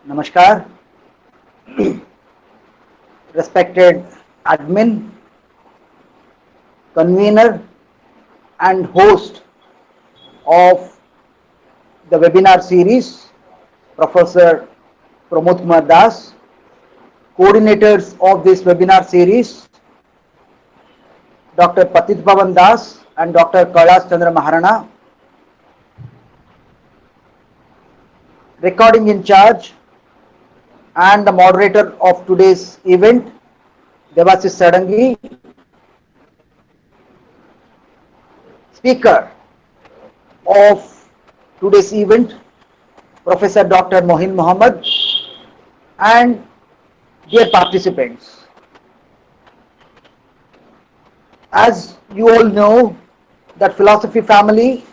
Namaskar, respected admin, convener, and host of the webinar series, Professor Pramod Kumar Das, coordinators of this webinar series, Dr. Patit Pavan Das and Dr. Kailash Chandra Maharana, recording in charge and the moderator of today's event, Devasis Sadangi, speaker of today's event, Professor Dr. Mohin Mohammed, and dear participants. As you all know, that Philosophy Family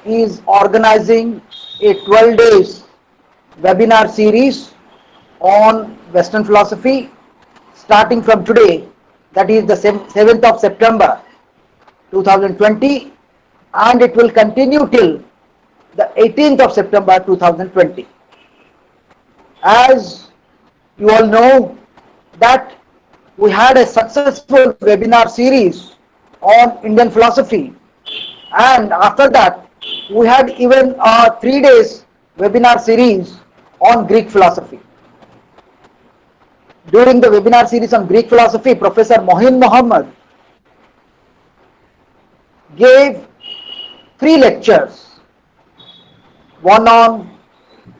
is organizing a 12 days webinar series on Western philosophy starting from today, that is the 7th of September 2020, and it will continue till the 18th of September 2020. As you all know that we had a successful webinar series on Indian philosophy, and after that we had even a 3 days webinar series on Greek philosophy. During the webinar series on Greek philosophy, Professor Mohin Mohammed gave 3 lectures, one on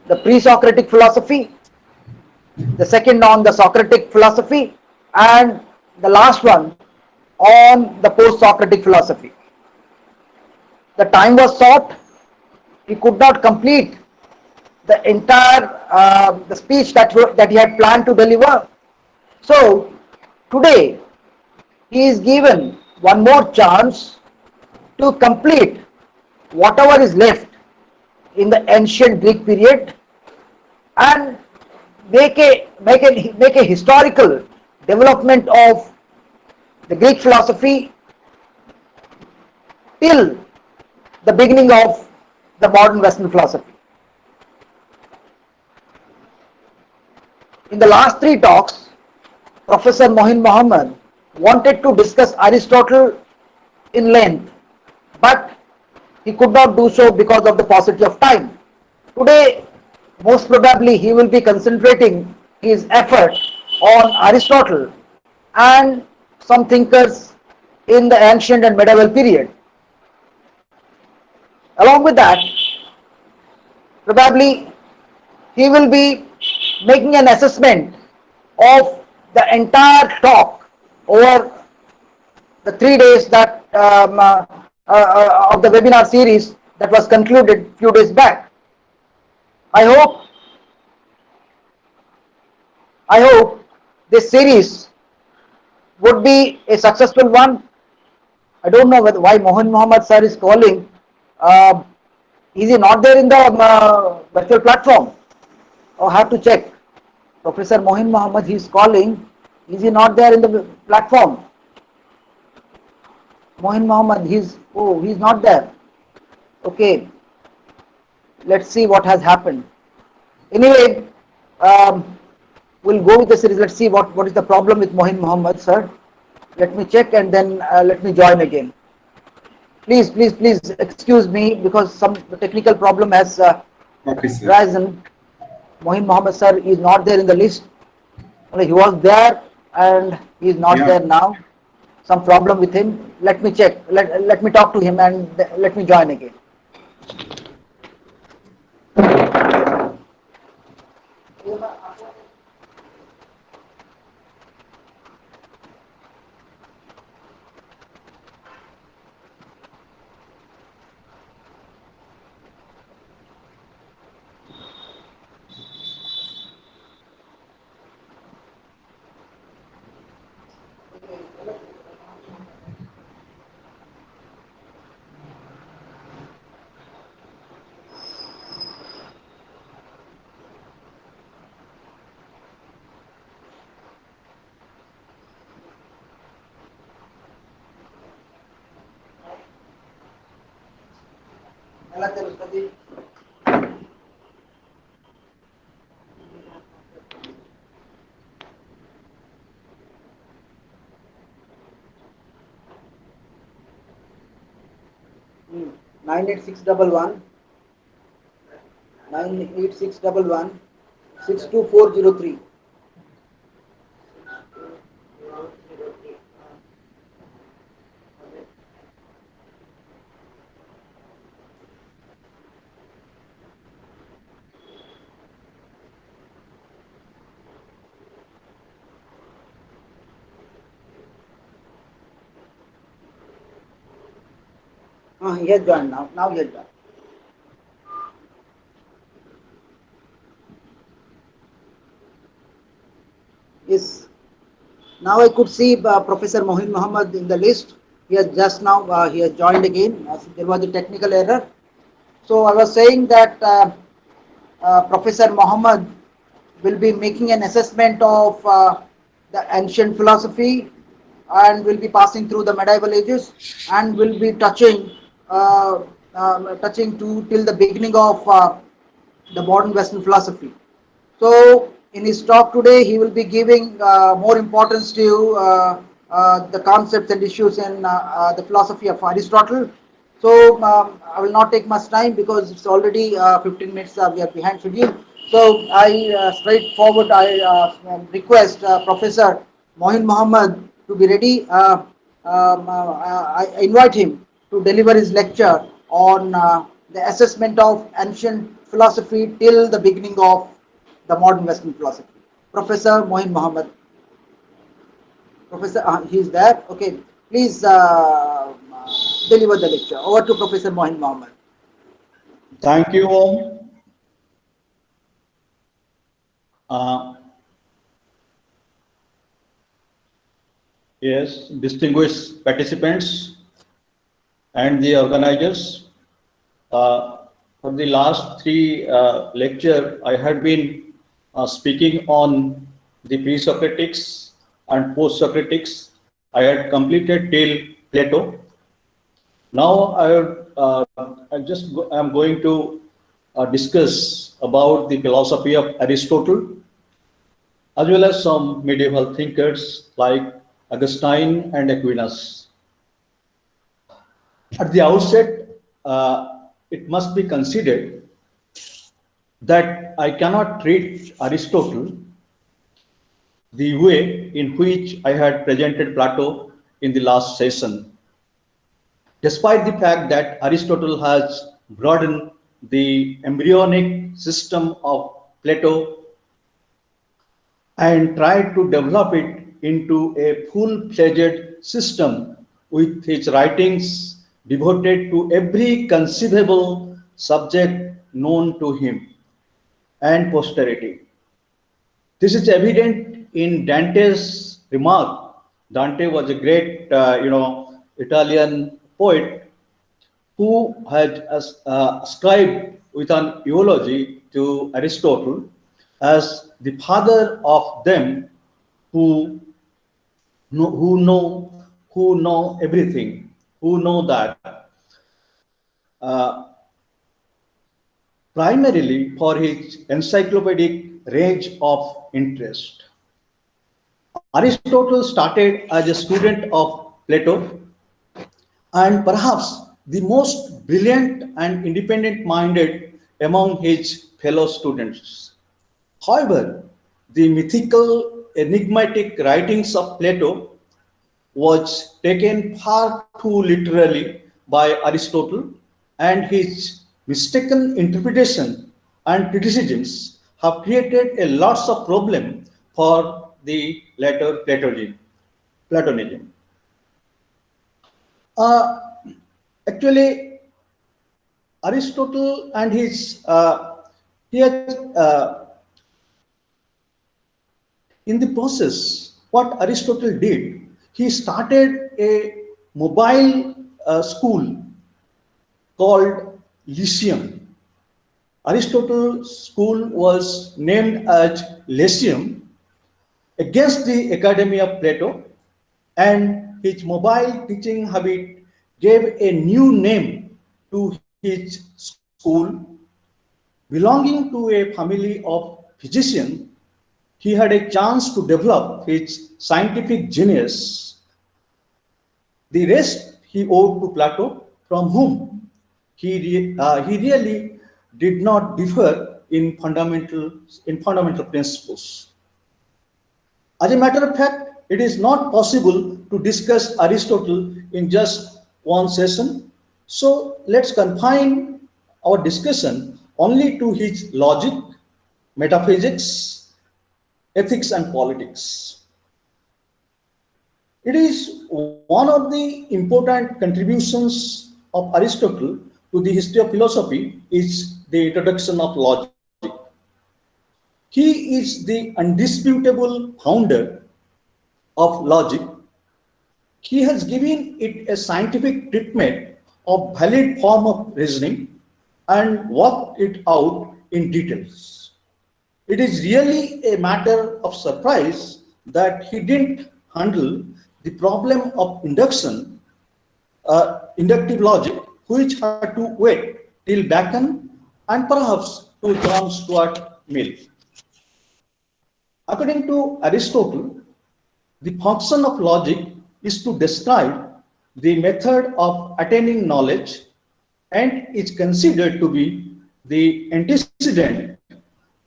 the pre-Socratic philosophy, the second on the Socratic philosophy, and the last one on the post-Socratic philosophy. The time was short, he could not complete the entire the speech that he had planned to deliver. So today he is given one more chance to complete whatever is left in the ancient Greek period and make a historical development of the Greek philosophy till the beginning of the modern Western philosophy. In the last 3 talks, Professor Mohin Mohammed wanted to discuss Aristotle in length, but he could not do so because of the paucity of time. Today, most probably he will be concentrating his effort on Aristotle and some thinkers in the ancient and medieval period. Along with that, probably he will be making an assessment of the entire talk over the 3 days that of the webinar series that was concluded few days back. I hope this series would be a successful one. I don't know why Mohin Mohammed sir is calling. Uh, is he not there in the virtual platform? Oh, I have to check. Professor Mohin Mohammed, he is calling. Is he not there in the platform? Mohin Mohammed, he's not there. Okay, let's see what has happened. Anyway, um, we'll go with the series. Let's see what is the problem with Mohin Mohammed, sir. Let me check and then let me join again. Please excuse me because some technical problem has Okay, sir. risen. Mohin Mohammed sir is not there in the list. He was there and he is not Yeah. there now. Some problem with him. Let me check. Let me talk to him and let me join again. 98611 98611 62403. He has joined now. Now he has joined. Yes. Now I could see Professor Mohin Muhammad in the list. He has just now he has joined again. There was a technical error. So I was saying that Professor Muhammad will be making an assessment of the ancient philosophy and will be passing through the medieval ages and will be touching to till the beginning of the modern Western philosophy. So in his talk today, he will be giving more importance to the concepts and issues in the philosophy of Aristotle. So I will not take much time because it's already 15 minutes we are behind schedule. So I straightforward I request Professor Mohin Muhammad to be ready. I invite him to deliver his lecture on the assessment of ancient philosophy till the beginning of the modern Western philosophy. Professor Mohin Muhammad. Professor, he is there. Okay, please deliver the lecture. Over to Professor Mohin Muhammad. Thank you, Om. Yes, distinguished participants and the organizers. For the last three lecture, I had been speaking on the pre-Socratics and post-Socratics. I had completed till Plato. Now I'm going to discuss about the philosophy of Aristotle, as well as some medieval thinkers like Augustine and Aquinas. At the outset, it must be considered that I cannot treat Aristotle the way in which I had presented Plato in the last session. Despite the fact that Aristotle has broadened the embryonic system of Plato and tried to develop it into a full-fledged system with his writings devoted to every conceivable subject known to him and posterity. This is evident in Dante's remark. Dante was a great, Italian poet who had ascribed with an eulogy to Aristotle as the father of them who know everything, who know that primarily for his encyclopedic range of interest. Aristotle started as a student of Plato and perhaps the most brilliant and independent-minded among his fellow students. However, the mythical, enigmatic writings of Plato was taken far too literally by Aristotle, and his mistaken interpretation and criticisms have created a lots of problem for the later Platonism. Actually, Aristotle and his in the process, what Aristotle did, he started a mobile school called Lyceum. Aristotle's school was named as Lyceum against the Academy of Plato, and his mobile teaching habit gave a new name to his school, belonging to a family of physicians, he had a chance to develop his scientific genius. The rest he owed to Plato, from whom he really did not differ in fundamental principles. As a matter of fact, it is not possible to discuss Aristotle in just one session. So let's confine our discussion only to his logic, metaphysics, ethics, and politics. It is one of the important contributions of Aristotle to the history of philosophy is the introduction of logic. He is the undisputable founder of logic. He has given it a scientific treatment of valid form of reasoning and worked it out in details. It is really a matter of surprise that he didn't handle the problem of inductive logic, which had to wait till Bacon and perhaps to John Stuart Mill. According to Aristotle, the function of logic is to describe the method of attaining knowledge and is considered to be the antecedent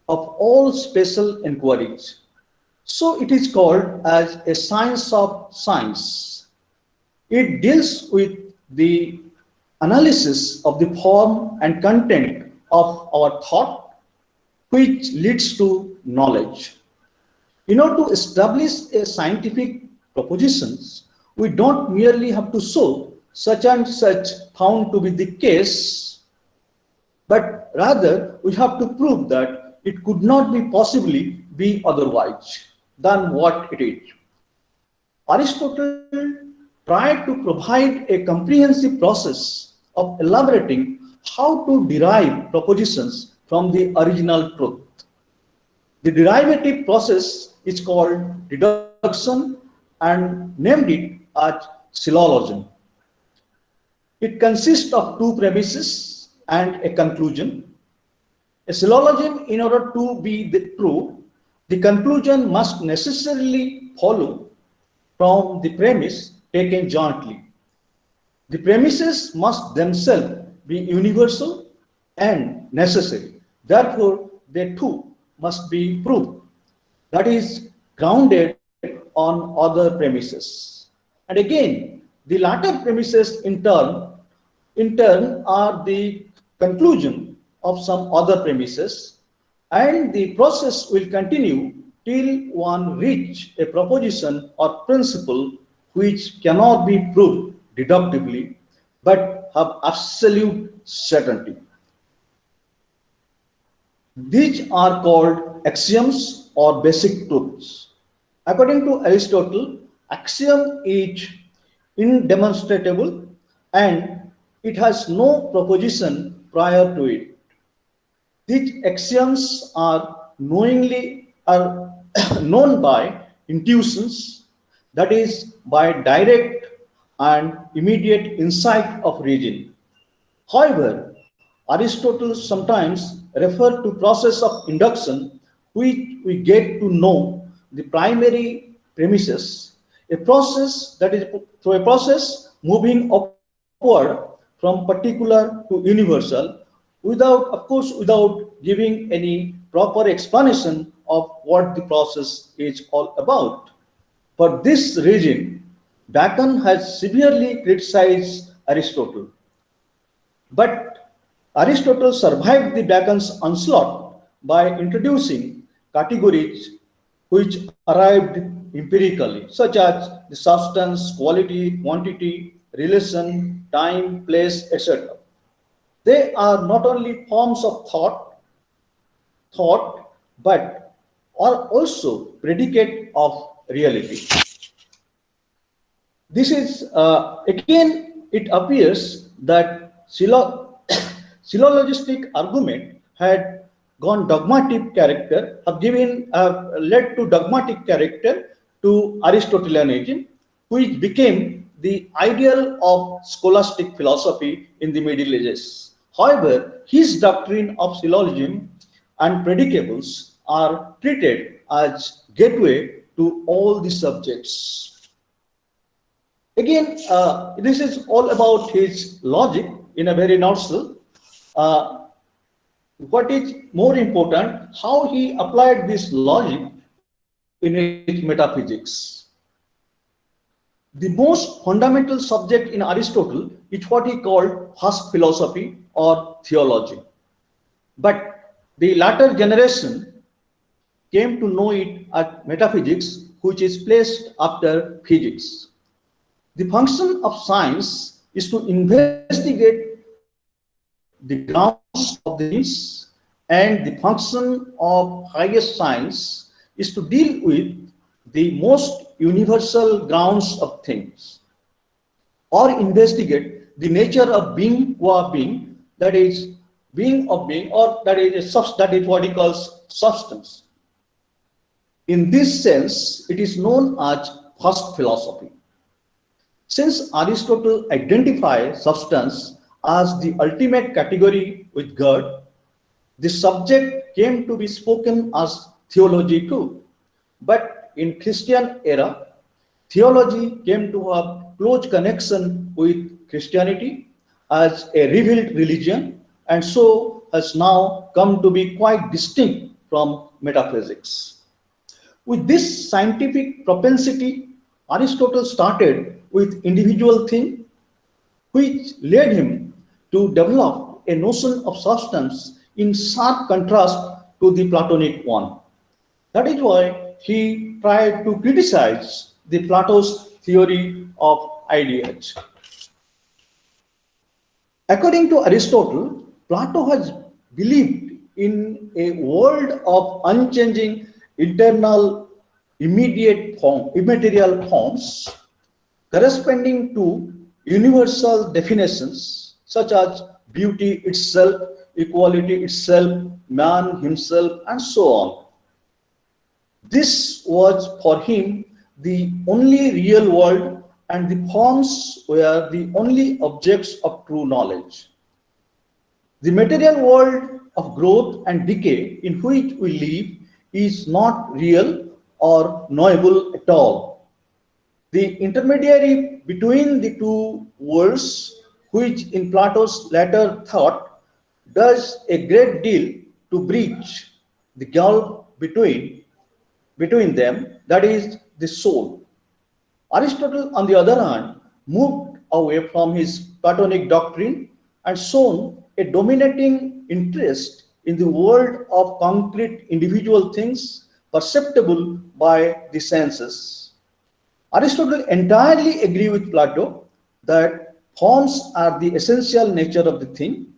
of all special inquiries. So it is called as a science of science. It deals with the analysis of the form and content of our thought, which leads to knowledge. In order to establish a scientific propositions, we don't merely have to show such and such found to be the case, but rather we have to prove that it could not be possibly be otherwise than what it is. Aristotle tried to provide a comprehensive process of elaborating how to derive propositions from the original truth. The derivative process is called deduction and named it as syllogism. It consists of two premises and a conclusion. A syllogism, in order to be true, the conclusion must necessarily follow from the premise taken jointly. The premises must themselves be universal and necessary. Therefore, they too must be proved. That is grounded on other premises. And again, the latter premises in turn are the conclusion of some other premises, and the process will continue till one reach a proposition or principle which cannot be proved deductively but have absolute certainty. These are called axioms or basic truths. According to Aristotle, axiom is indemonstrable and it has no proposition prior to it. These axioms are known by intuitions, that is, by direct and immediate insight of reason. However, Aristotle sometimes referred to process of induction, which we get to know the primary premises, a process that is through a process moving upward from particular to universal, without giving any proper explanation of what the process is all about. For this reason, Bacon has severely criticized Aristotle. But Aristotle survived the Bacon's onslaught by introducing categories which arrived empirically, such as the substance, quality, quantity, relation, time, place, etc. They are not only forms of thought, but are also predicate of reality. This is again, it appears that syllogistic argument had gone dogmatic character, have led to dogmatic character to Aristotelianism, which became the ideal of scholastic philosophy in the Middle Ages. However, his doctrine of syllogism and predicables are treated as gateway to all the subjects. Again, this is all about his logic in a very nutshell. Uh, what is more important, how he applied this logic in his metaphysics. The most fundamental subject in Aristotle is what he called first philosophy or theology. But the latter generation came to know it as metaphysics, which is placed after physics. The function of science is to investigate the grounds of the things, and the function of highest science is to deal with the most universal grounds of things, or investigate the nature of being qua being, that is being of being, or that is what he calls substance. In this sense, it is known as first philosophy. Since Aristotle identifies substance as the ultimate category with God, the subject came to be spoken as theology too. But in Christian era, theology came to have close connection with Christianity as a revealed religion, and so has now come to be quite distinct from metaphysics. With this scientific propensity, Aristotle started with individual thing, which led him to develop a notion of substance in sharp contrast to the Platonic one. That is why he tried to criticize the Plato's theory of ideas. According to Aristotle, Plato has believed in a world of unchanging internal immaterial forms corresponding to universal definitions such as beauty itself, equality itself, man himself, and so on. This was for him the only real world, and the forms were the only objects of true knowledge. The material world of growth and decay in which we live is not real or knowable at all. The intermediary between the two worlds, which in Plato's latter thought does a great deal to bridge the gulf between them, that is the soul. Aristotle, on the other hand, moved away from his Platonic doctrine and shown a dominating interest in the world of concrete individual things perceptible by the senses. Aristotle entirely agreed with Plato that forms are the essential nature of the thing,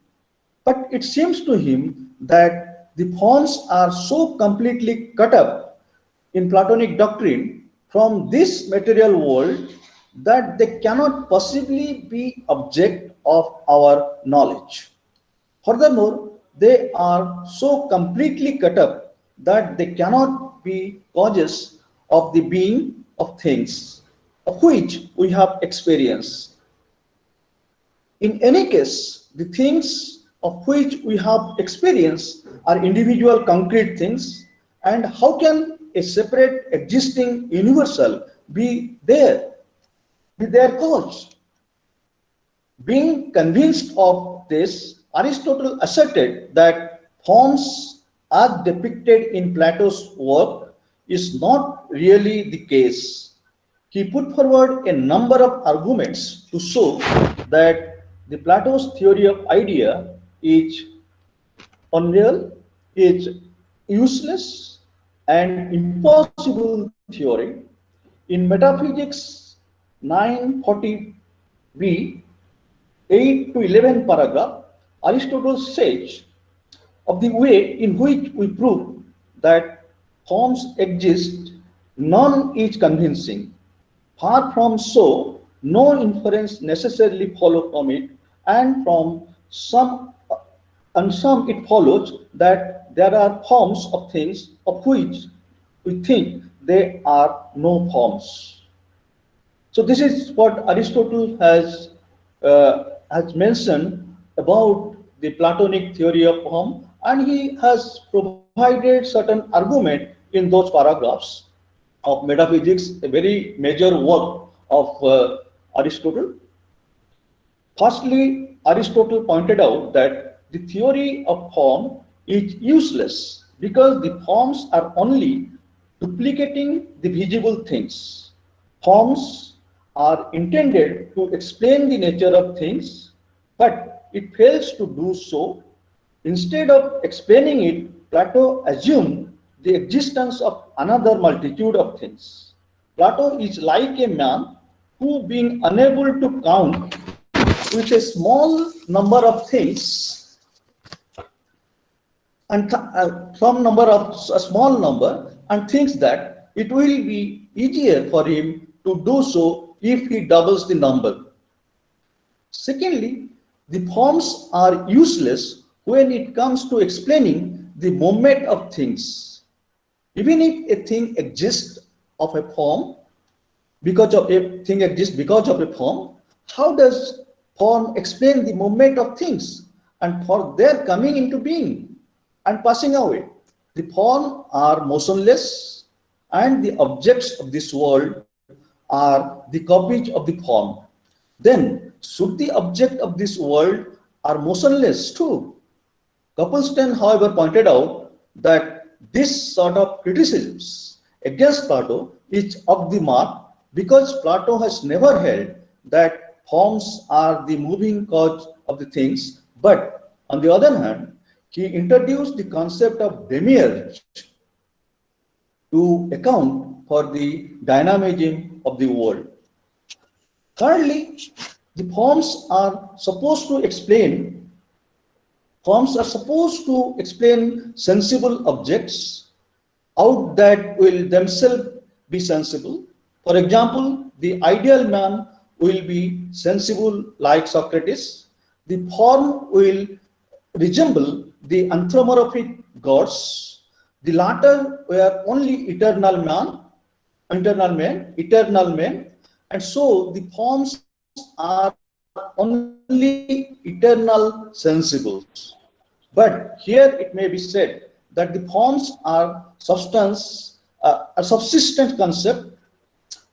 but it seems to him that the forms are so completely cut up in Platonic doctrine from this material world that they cannot possibly be object of our knowledge. Furthermore, they are so completely cut up that they cannot be causes of the being of things of which we have experience. In any case, the things of which we have experience are individual concrete things, and how can a separate existing universal be their cause? Being convinced of this, Aristotle asserted that forms as depicted in Plato's work is not really the case. He put forward a number of arguments to show that the Plato's theory of idea is unreal, is useless, and impossible theory. In Metaphysics 940b, 8 to 11 paragraph, Aristotle says of the way in which we prove that forms exist, none is convincing. Far from so, no inference necessarily follows from it, and from some it follows that there are forms of things of which we think they are no forms. So this is what Aristotle has mentioned about the Platonic theory of form, and he has provided certain argument in those paragraphs of metaphysics, a very major work of Aristotle. Firstly, Aristotle pointed out that the theory of form is useless because the forms are only duplicating the visible things. Forms are intended to explain the nature of things, but it fails to do so. Instead of explaining it, Plato assumed the existence of another multitude of things. Plato is like a man who, being unable to count with a small number of things and some number of a small number, and thinks that it will be easier for him to do so if he doubles the number. Secondly, the forms are useless when it comes to explaining the movement of things. Even if a thing exists of a form, because of a thing exists because of a form, how does form explain the movement of things and for their coming into being and passing away? The form are motionless, and the objects of this world are the copies of the form. Then, should the object of this world are motionless too? Copleston, however, pointed out that this sort of criticisms against Plato is off the mark because Plato has never held that forms are the moving cause of the things, but on the other hand, he introduced the concept of demiurge to account for the dynamism of the world. Thirdly, the forms are supposed to explain sensible objects out that will themselves be sensible. For example, the ideal man will be sensible like Socrates. The form will resemble the anthropomorphic gods. The latter were only eternal men, and so the forms are only eternal sensibles. But here it may be said that the forms are a subsistent concept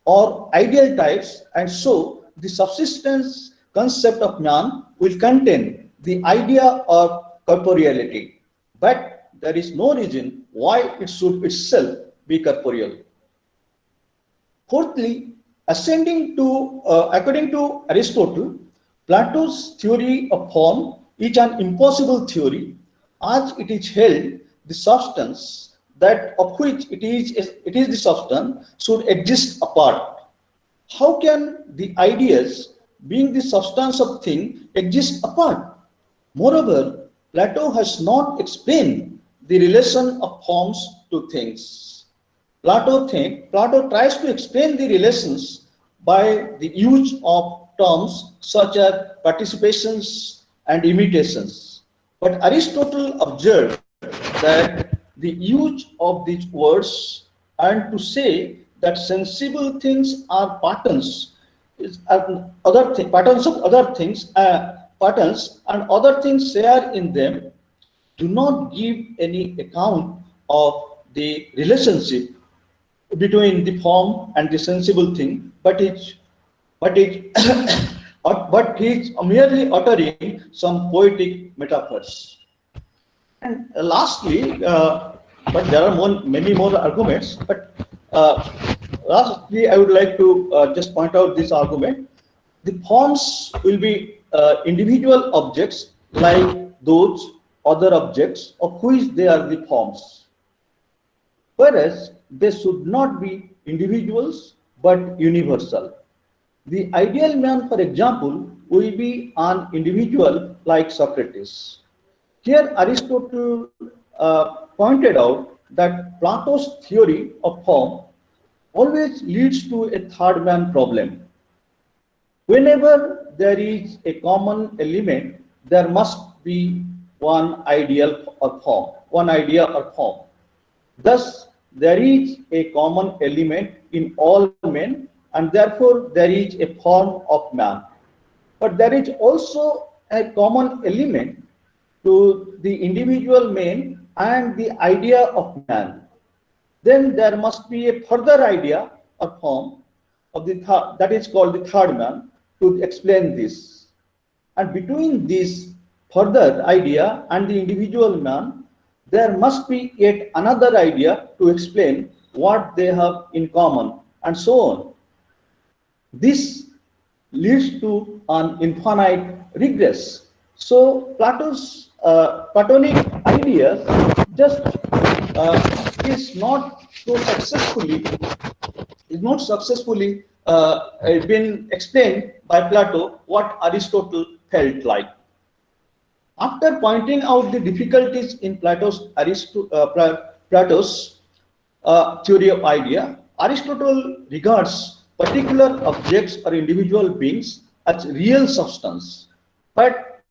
or ideal types, and so the subsistence concept of man will contain the idea of corporeality, but there is no reason why it should itself be corporeal. Fourthly, according to Aristotle, Plato's theory of form is an impossible theory, as it is held the substance that of which it is the substance should exist apart. How can the ideas, being the substance of thing, exist apart? Moreover, Plato has not explained the relation of forms to things. Plato tries to explain the relations by the use of terms such as participations and imitations. But Aristotle observed that the use of these words and to say that sensible things are patterns patterns of other things, patterns and other things share in them, do not give any account of the relationship between the form and the sensible thing, but he's merely uttering some poetic metaphors. And lastly, but there are many more arguments, but lastly, I would like to just point out this argument. The forms will be individual objects like those other objects of which they are the forms, whereas they should not be individuals but universal. The ideal man, for example, will be an individual like Socrates. Here, Aristotle pointed out that Plato's theory of form always leads to a third man problem. Whenever there is a common element, there must be one idea or form. Thus, there is a common element in all men, and therefore there is a form of man. But there is also a common element to the individual man and the idea of man. Then there must be a further idea or form of the that is called the third man to explain this. And between this further idea and the individual man, there must be yet another idea to explain what they have in common, and so on. This leads to an infinite regress. So Plato's Platonic ideas just is not so successfully been explained by Plato what Aristotle felt like. After pointing out the difficulties in Plato's theory of idea, Aristotle regards particular objects or individual beings as real substance, but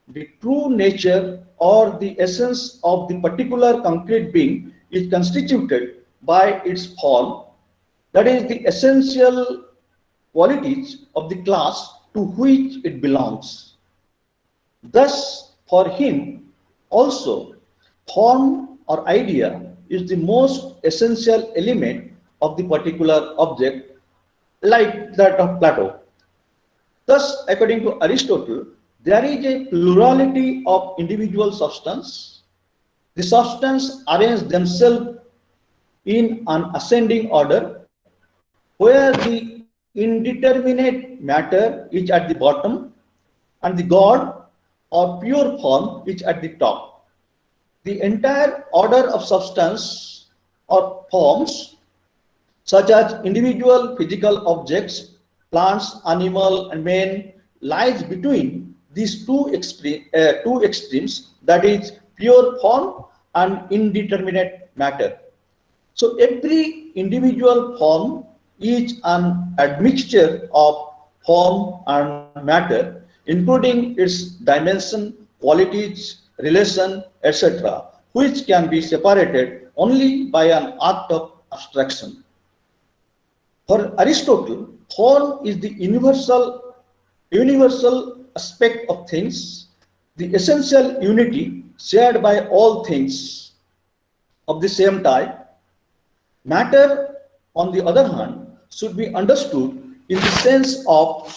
the true nature or the essence of the particular concrete being is constituted by its form, that is, the essential qualities of the class to which it belongs. Thus, for him also, form or idea is the most essential element of the particular object, like that of Plato. Thus, according to Aristotle, there is a plurality of individual substance. The substance arrange themselves in an ascending order, where the indeterminate matter is at the bottom and the God or pure form is at the top. The entire order of substance or forms, such as individual physical objects, plants, animal, and men, lies between these two extremes, that is, pure form and indeterminate matter. So every individual form is an admixture of form and matter, including its dimension, qualities, relation, etc., which can be separated only by an act of abstraction. For Aristotle, form is the universal aspect of things, the essential unity shared by all things of the same type. Matter, on the other hand, should be understood in the sense of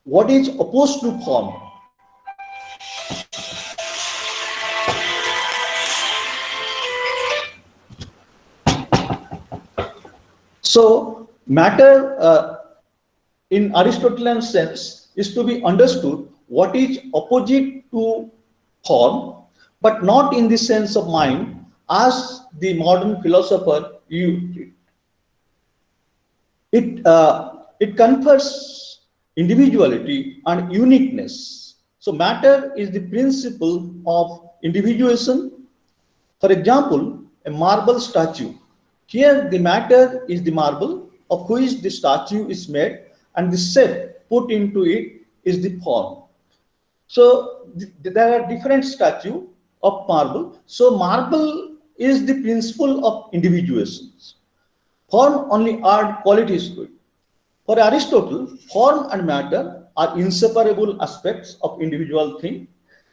what is opposed to form. So matter in Aristotelian sense is to be understood what is opposite to form, but not in the sense of mind as the modern philosopher used it. It confers individuality and uniqueness. So matter is the principle of individuation. For example, a marble statue. Here the matter is the marble of which the statue is made, and the shape put into it is the form. So there are different statues of marble. So marble is the principle of individuation. Form only add qualities to it. For Aristotle, form and matter are inseparable aspects of individual thing.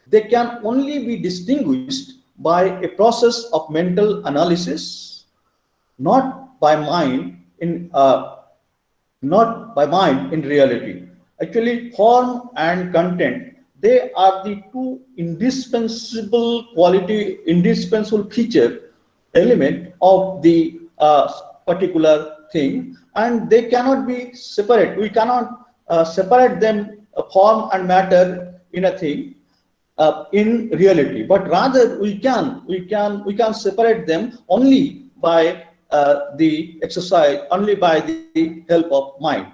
They can only be distinguished by a process of mental analysis, not by mind in reality. Actually, form and content, they are the two indispensable feature element of the particular thing, and they cannot be separate. We cannot separate them, form and matter, in a thing in reality, but rather we can separate them only by the exercise, only by the help of mind.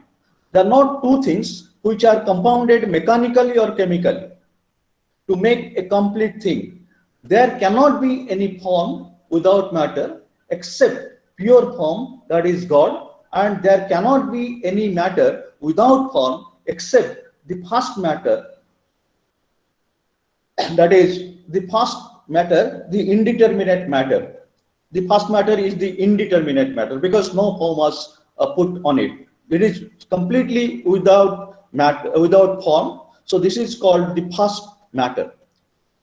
There are not two things which are compounded mechanically or chemically to make a complete thing. There cannot be any form without matter except pure form, that is God, and there cannot be any matter without form except the first matter, that is the first matter, the indeterminate matter. The first matter is the indeterminate matter because no form was put on it. It is completely without matter, without form. So this is called the first matter.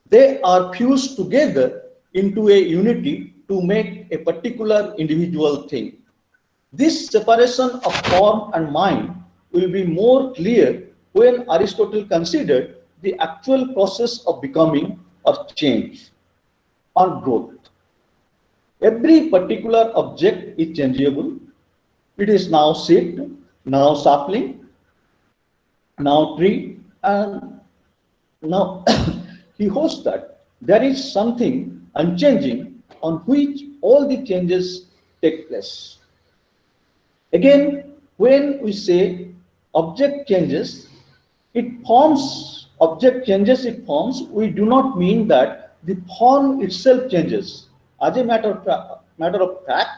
They are fused together into a unity to make a particular individual thing. This separation of form and mind will be more clear when Aristotle considered the actual process of becoming or change or growth. Every particular object is changeable. It is now seed, now sapling, now tree, and now he hopes that there is something unchanging on which all the changes take place. Again, when we say object changes, it forms, we do not mean that the form itself changes. As a matter of fact,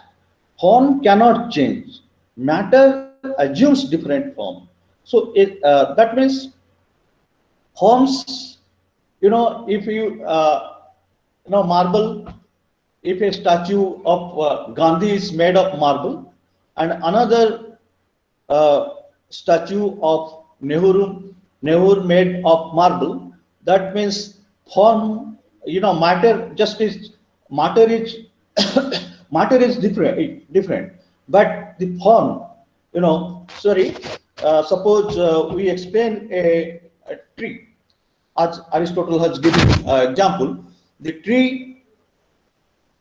form cannot change. Matter assumes different form. So that means forms, if marble, if a statue of Gandhi is made of marble and another statue of Nehru made of marble, that means form, matter is matter is different, but the form, suppose we explain a tree, as Aristotle has given example. The tree,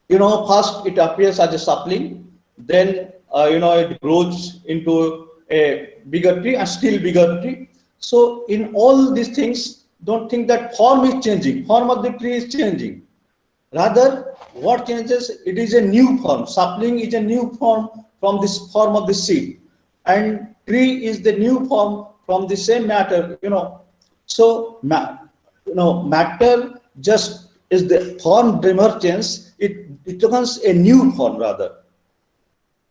first it appears as a sapling, then it grows into a bigger tree and still bigger tree. So in all these things, don't think that form is changing, form of the tree is changing. Rather, what changes, it is a new form. Sapling is a new form from this form of the seed, and tree is the new form from the same matter. So matter just is the form emergence. It becomes a new form. Rather,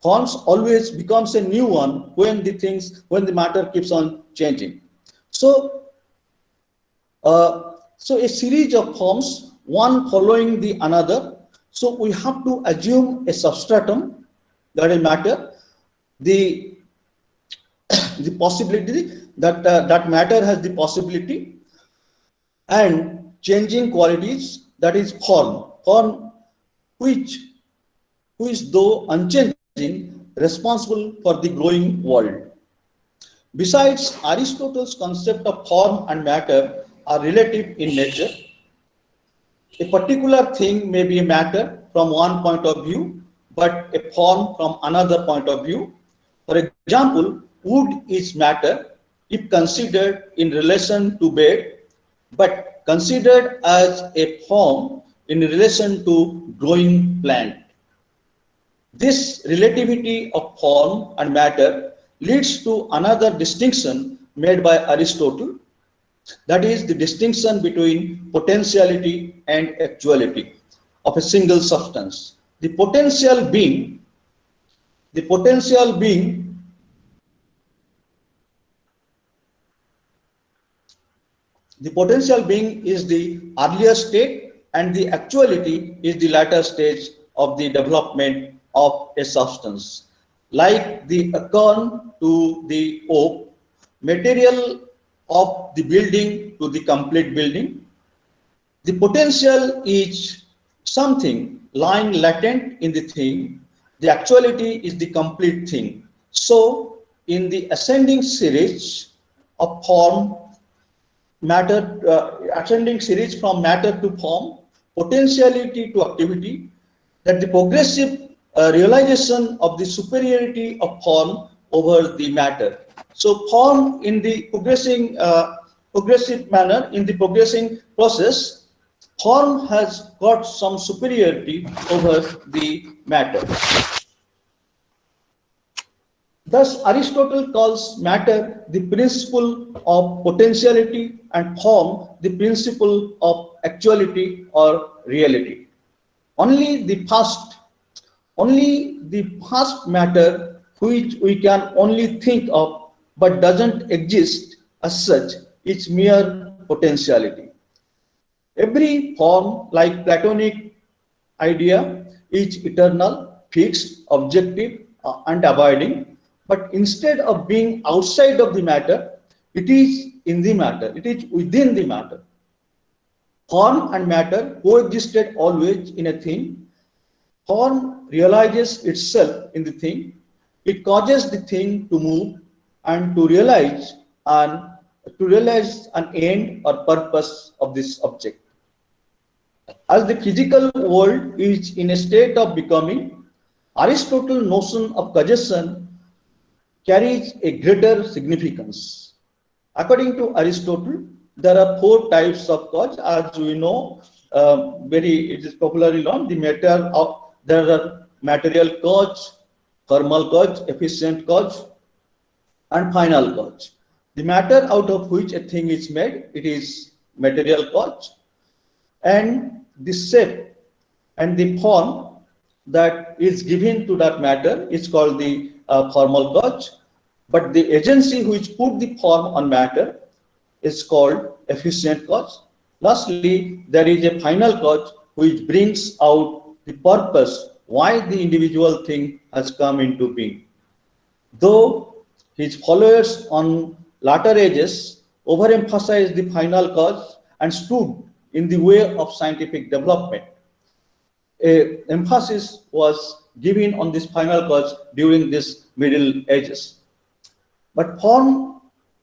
forms always becomes a new one when the matter keeps on changing. So a series of forms, one following the another. So we have to assume a substratum, that is matter, the possibility that that matter has the possibility and changing qualities, that is form which is though unchanging, responsible for the growing world. Besides, Aristotle's concept of form and matter are relative in nature. A particular thing may be a matter from one point of view, but a form from another point of view. For example, wood is matter if considered in relation to bed, but considered as a form in relation to growing plant. This relativity of form and matter leads to another distinction made by Aristotle, that is the distinction between potentiality and actuality of a single substance. The potential being is the earlier state, and the actuality is the latter stage of the development of a substance. Like the acorn to the oak, material of the building to the complete building, the potential is something lying latent in the thing. The actuality is the complete thing. So in the ascending series of form, ascending series from matter to form, potentiality to activity, that the progressive realization of the superiority of form over the matter. So form in the progressive manner, in the progressing process, form has got some superiority over the matter. Thus, Aristotle calls matter the principle of potentiality and form the principle of actuality or reality. Only the past matter, which we can only think of but doesn't exist as such, is mere potentiality. Every form, like Platonic idea, is eternal, fixed, objective, and abiding. But instead of being outside of the matter, it is in the matter, it is within the matter. Form and matter coexisted always in a thing. Form realizes itself in the thing. It causes the thing to move and an to realize an end or purpose of this object. As the physical world is in a state of becoming, Aristotle's notion of causation carries a greater significance. According to Aristotle, there are four types of cause, as we know. It is popularly known. There are material cause, formal cause, efficient cause, and final cause. The matter out of which a thing is made, it is material cause, and the shape and the form that is given to that matter is called the formal cause, but the agency which put the form on matter is called efficient cause. Lastly, there is a final cause which brings out the purpose why the individual thing has come into being. Though his followers on latter ages overemphasized the final cause and stood in the way of scientific development, a emphasis was given on this final cause during this Middle Ages. But from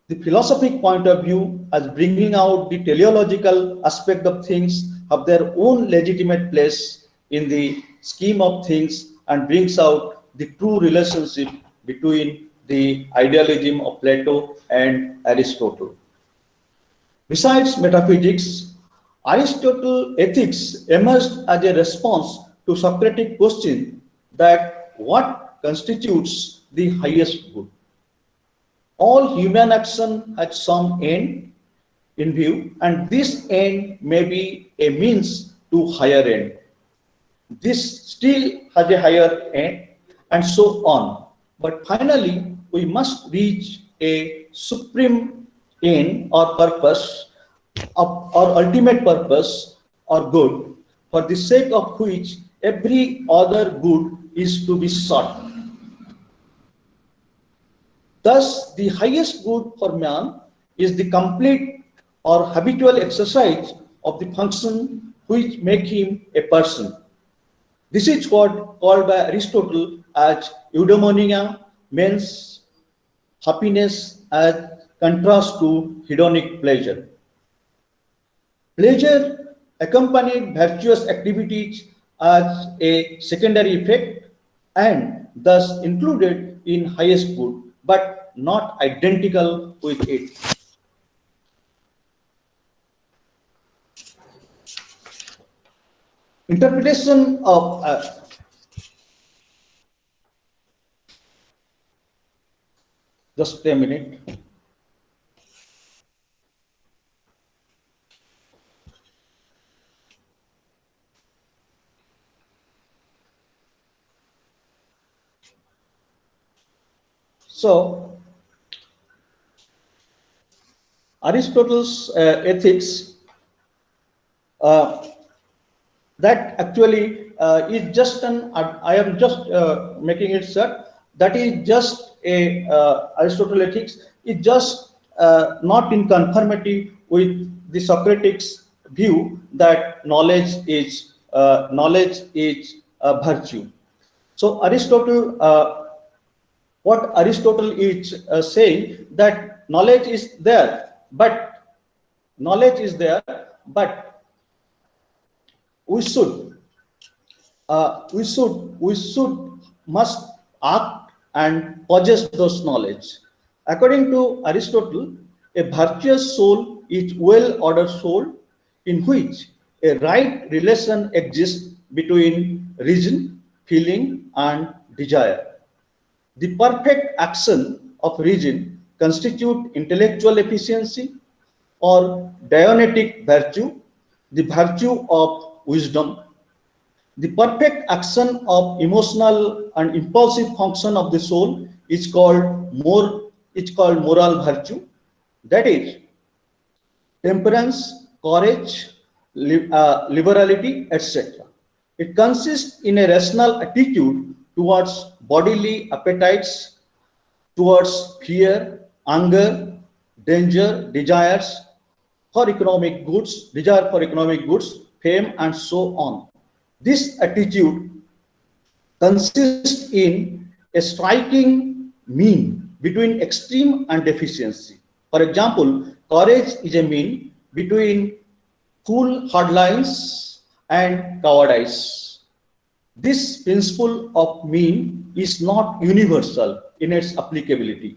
the philosophic point of view, as bringing out the teleological aspect of things have their own legitimate place in the scheme of things and brings out the true relationship between the idealism of Plato and Aristotle. Besides metaphysics, Aristotle's ethics emerged as a response to Socratic question that what constitutes the highest good. All human action has some end in view, and this end may be a means to higher end. This still has a higher end, and so on. But finally, we must reach a supreme end or purpose, or ultimate purpose or good, for the sake of which every other good is to be sought. Thus, the highest good for man is the complete or habitual exercise of the function which make him a person. This is what called by Aristotle as eudaimonia, means happiness as contrast to hedonic pleasure. Pleasure accompanied virtuous activities as a secondary effect and thus included in highest good, but not identical with it. Interpretation of just a minute. So, Aristotle's ethics that actually is just an, I am just making it sir, that is just a Aristotle ethics is just not in conformity with the Socratic's view that knowledge is virtue. So Aristotle, what Aristotle is saying that knowledge is there, but we should must act and possess those knowledge. According to Aristotle, a virtuous soul is well-ordered soul in which a right relation exists between reason, feeling, and desire. The perfect action of reason constitute intellectual efficiency or Dionysic virtue, the virtue of wisdom. The perfect action of emotional and impulsive function of the soul is called moral virtue. That is temperance, courage, liberality, etc. It consists in a rational attitude towards bodily appetites, towards fear, anger, danger, desires, for economic goods, desire for economic goods, fame, and so on. This attitude consists in a striking mean between extreme and deficiency. For example, courage is a mean between cool hardlines and cowardice. This principle of mean is not universal in its applicability.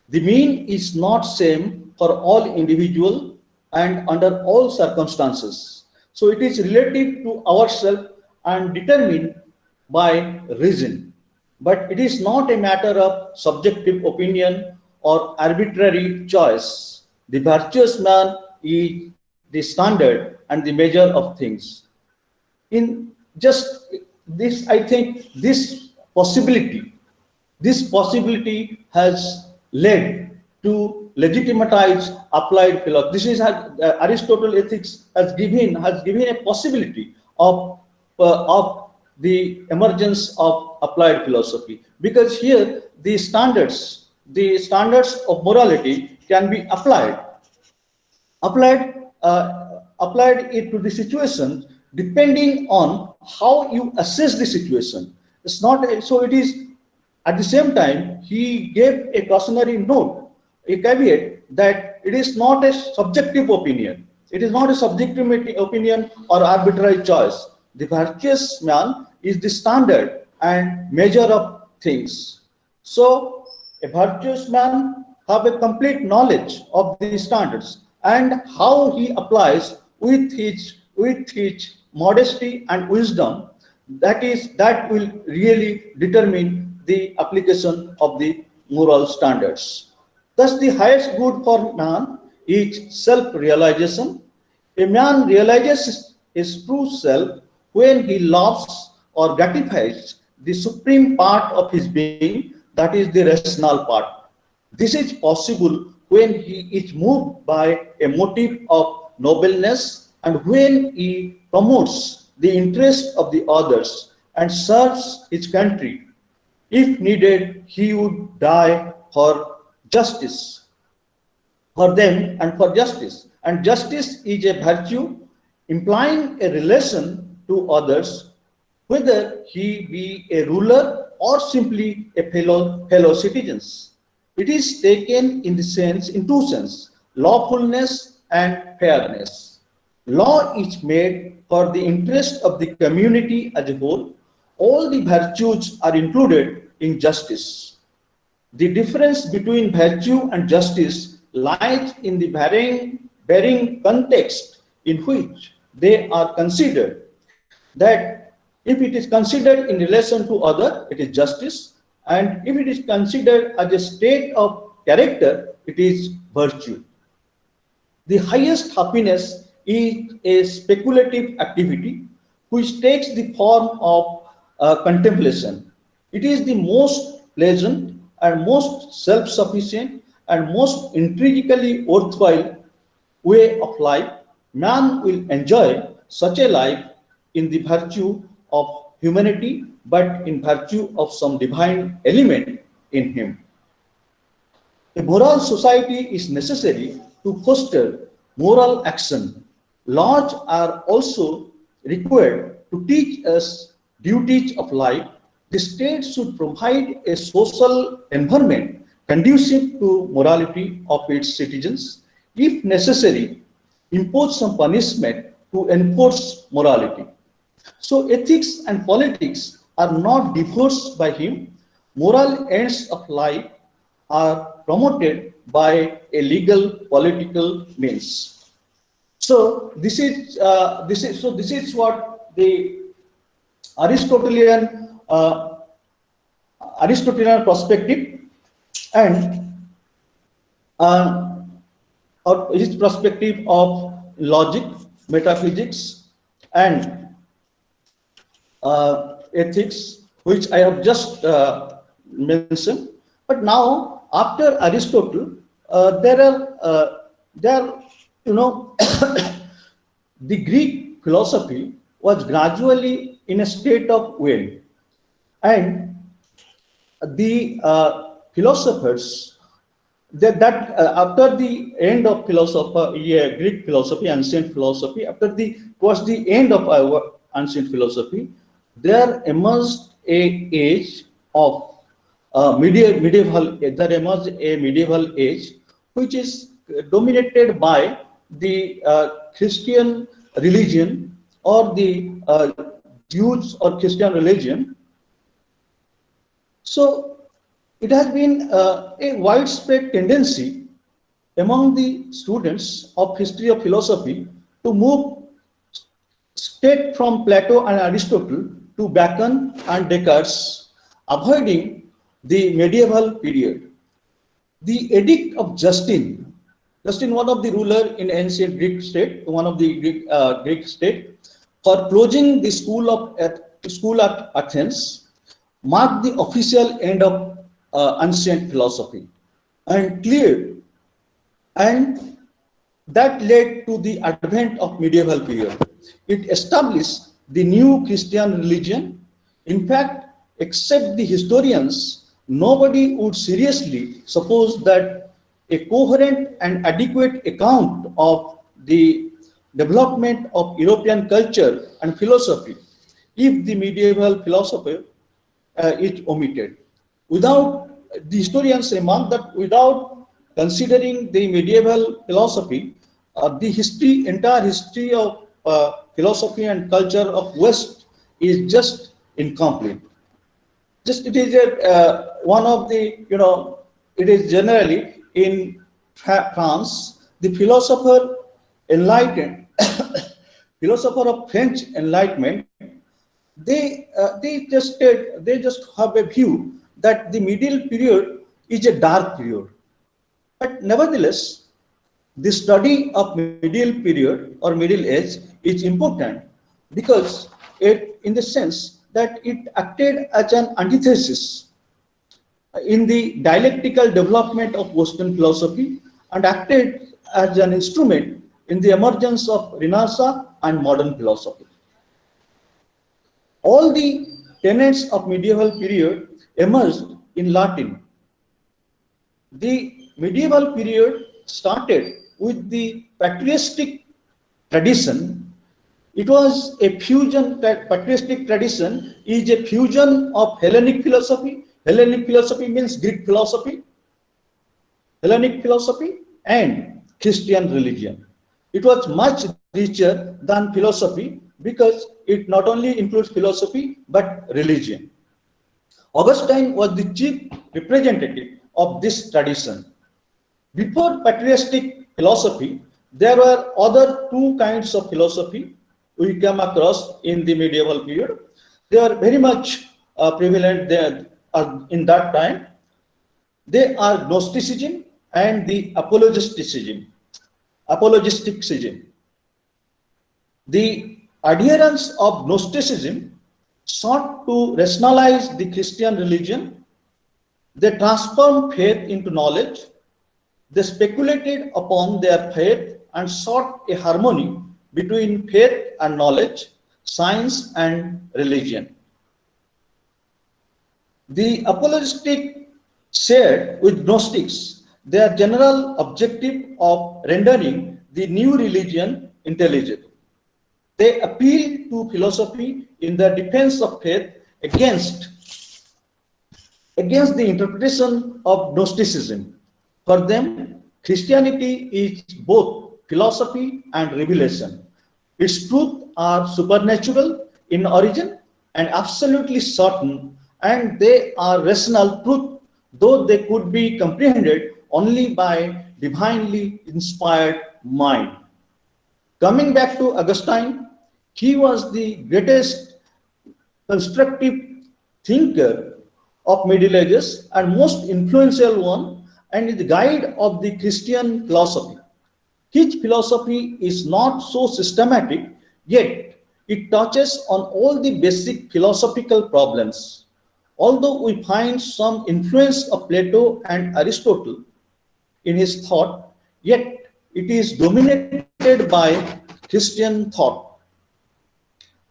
The mean is not same for all individual and under all circumstances. So it is relative to ourselves and determined by reason. But it is not a matter of subjective opinion or arbitrary choice. The virtuous man is the standard and the measure of things. In just this, I think this possibility has led to legitimize applied philosophy. This is Aristotle ethics has given a possibility of the emergence of applied philosophy, because here the standards of morality can be applied it to the situation depending on how you assess the situation. It's not so. It is at the same time he gave a cautionary note, a caveat that it is not a subjective opinion. It is not a subjective opinion or arbitrary choice. The virtuous man is the standard and measure of things. So a virtuous man have a complete knowledge of the standards and how he applies with his modesty and wisdom. That will really determine the application of the moral standards. Thus, the highest good for man is self-realization. A man realizes his true self when he loves or gratifies the supreme part of his being, that is the rational part. This is possible when he is moved by a motive of nobleness and when he promotes the interest of the others and serves his country. If needed, he would die for justice, for them and for justice. And justice is a virtue implying a relation to others, whether he be a ruler or simply a fellow citizens. It is taken in two senses, lawfulness and fairness. Law is made for the interest of the community as a whole. All the virtues are included in justice. The difference between virtue and justice lies in the varying context in which they are considered. That if it is considered in relation to other, it is justice, and if it is considered as a state of character, it is virtue. The highest happiness is a speculative activity which takes the form of contemplation. It is the most pleasant and most self-sufficient and most intrinsically worthwhile way of life. Man will enjoy such a life in the virtue of humanity, but in virtue of some divine element in him. A moral society is necessary to foster moral action. Laws are also required to teach us duties of life. The state should provide a social environment conducive to morality of its citizens. If necessary, impose some punishment to enforce morality. So ethics and politics are not divorced by him. Moral ends of life are promoted by a legal political means. So this is what the Aristotelian perspective and or his perspective of logic, metaphysics, and ethics, which I have just mentioned. But now, after Aristotle, there are the Greek philosophy was gradually in a state of wane, and the philosophers after the end of philosophy, yeah, Greek philosophy, ancient philosophy, towards the end of our ancient philosophy, there emerged a age of there emerged a medieval age, which is dominated by the Christian religion, or the Jews or Christian religion. So it has been a widespread tendency among the students of history of philosophy to move straight from Plato and Aristotle to Bacon and Descartes, avoiding the medieval period. The Edict of Justin, one of the ruler in ancient Greek state, one of the Greek state, for closing the school at Athens, marked the official end of ancient philosophy, and cleared, and that led to the advent of medieval period. It established the new Christian religion. In fact, except the historians, nobody would seriously suppose that a coherent and adequate account of the development of European culture and philosophy, if the medieval philosophy is omitted. Without, the historians remark that without considering the medieval philosophy, the entire history of philosophy and culture of West is just incomplete. Just it is one of the, it is generally in France, the philosopher enlightened, philosopher of French Enlightenment, they just have a view that the middle period is a dark period. But nevertheless, the study of middle period or middle age is important, because in the sense that it acted as an antithesis in the dialectical development of Western philosophy, and acted as an instrument in the emergence of Renaissance and modern philosophy. All the tenets of medieval period emerged in Latin. The medieval period started with the patristic tradition. It was a fusion. Patristic tradition is a fusion of Hellenic philosophy. Hellenic philosophy means Greek philosophy. Hellenic philosophy and Christian religion. It was much richer than philosophy, because it not only includes philosophy but religion. Augustine was the chief representative of this tradition. Before patristic philosophy, there were other two kinds of philosophy we come across in the medieval period. They are very much prevalent there in that time. They are Gnosticism and the apologisticism. The adherents of Gnosticism sought to rationalize the Christian religion. They transformed faith into knowledge. They speculated upon their faith and sought a harmony between faith and knowledge, science and religion. The apologetic shared with Gnostics their general objective of rendering the new religion intelligible. They appealed to philosophy in their defense of faith against the interpretation of Gnosticism. For them, Christianity is both philosophy and revelation. Its truths are supernatural in origin and absolutely certain, and they are rational truth, though they could be comprehended only by divinely inspired mind. Coming back to Augustine, he was the greatest constructive thinker of Middle Ages and most influential one, and is the guide of the Christian philosophy. His philosophy is not so systematic, yet it touches on all the basic philosophical problems. Although we find some influence of Plato and Aristotle in his thought, yet it is dominated by Christian thought.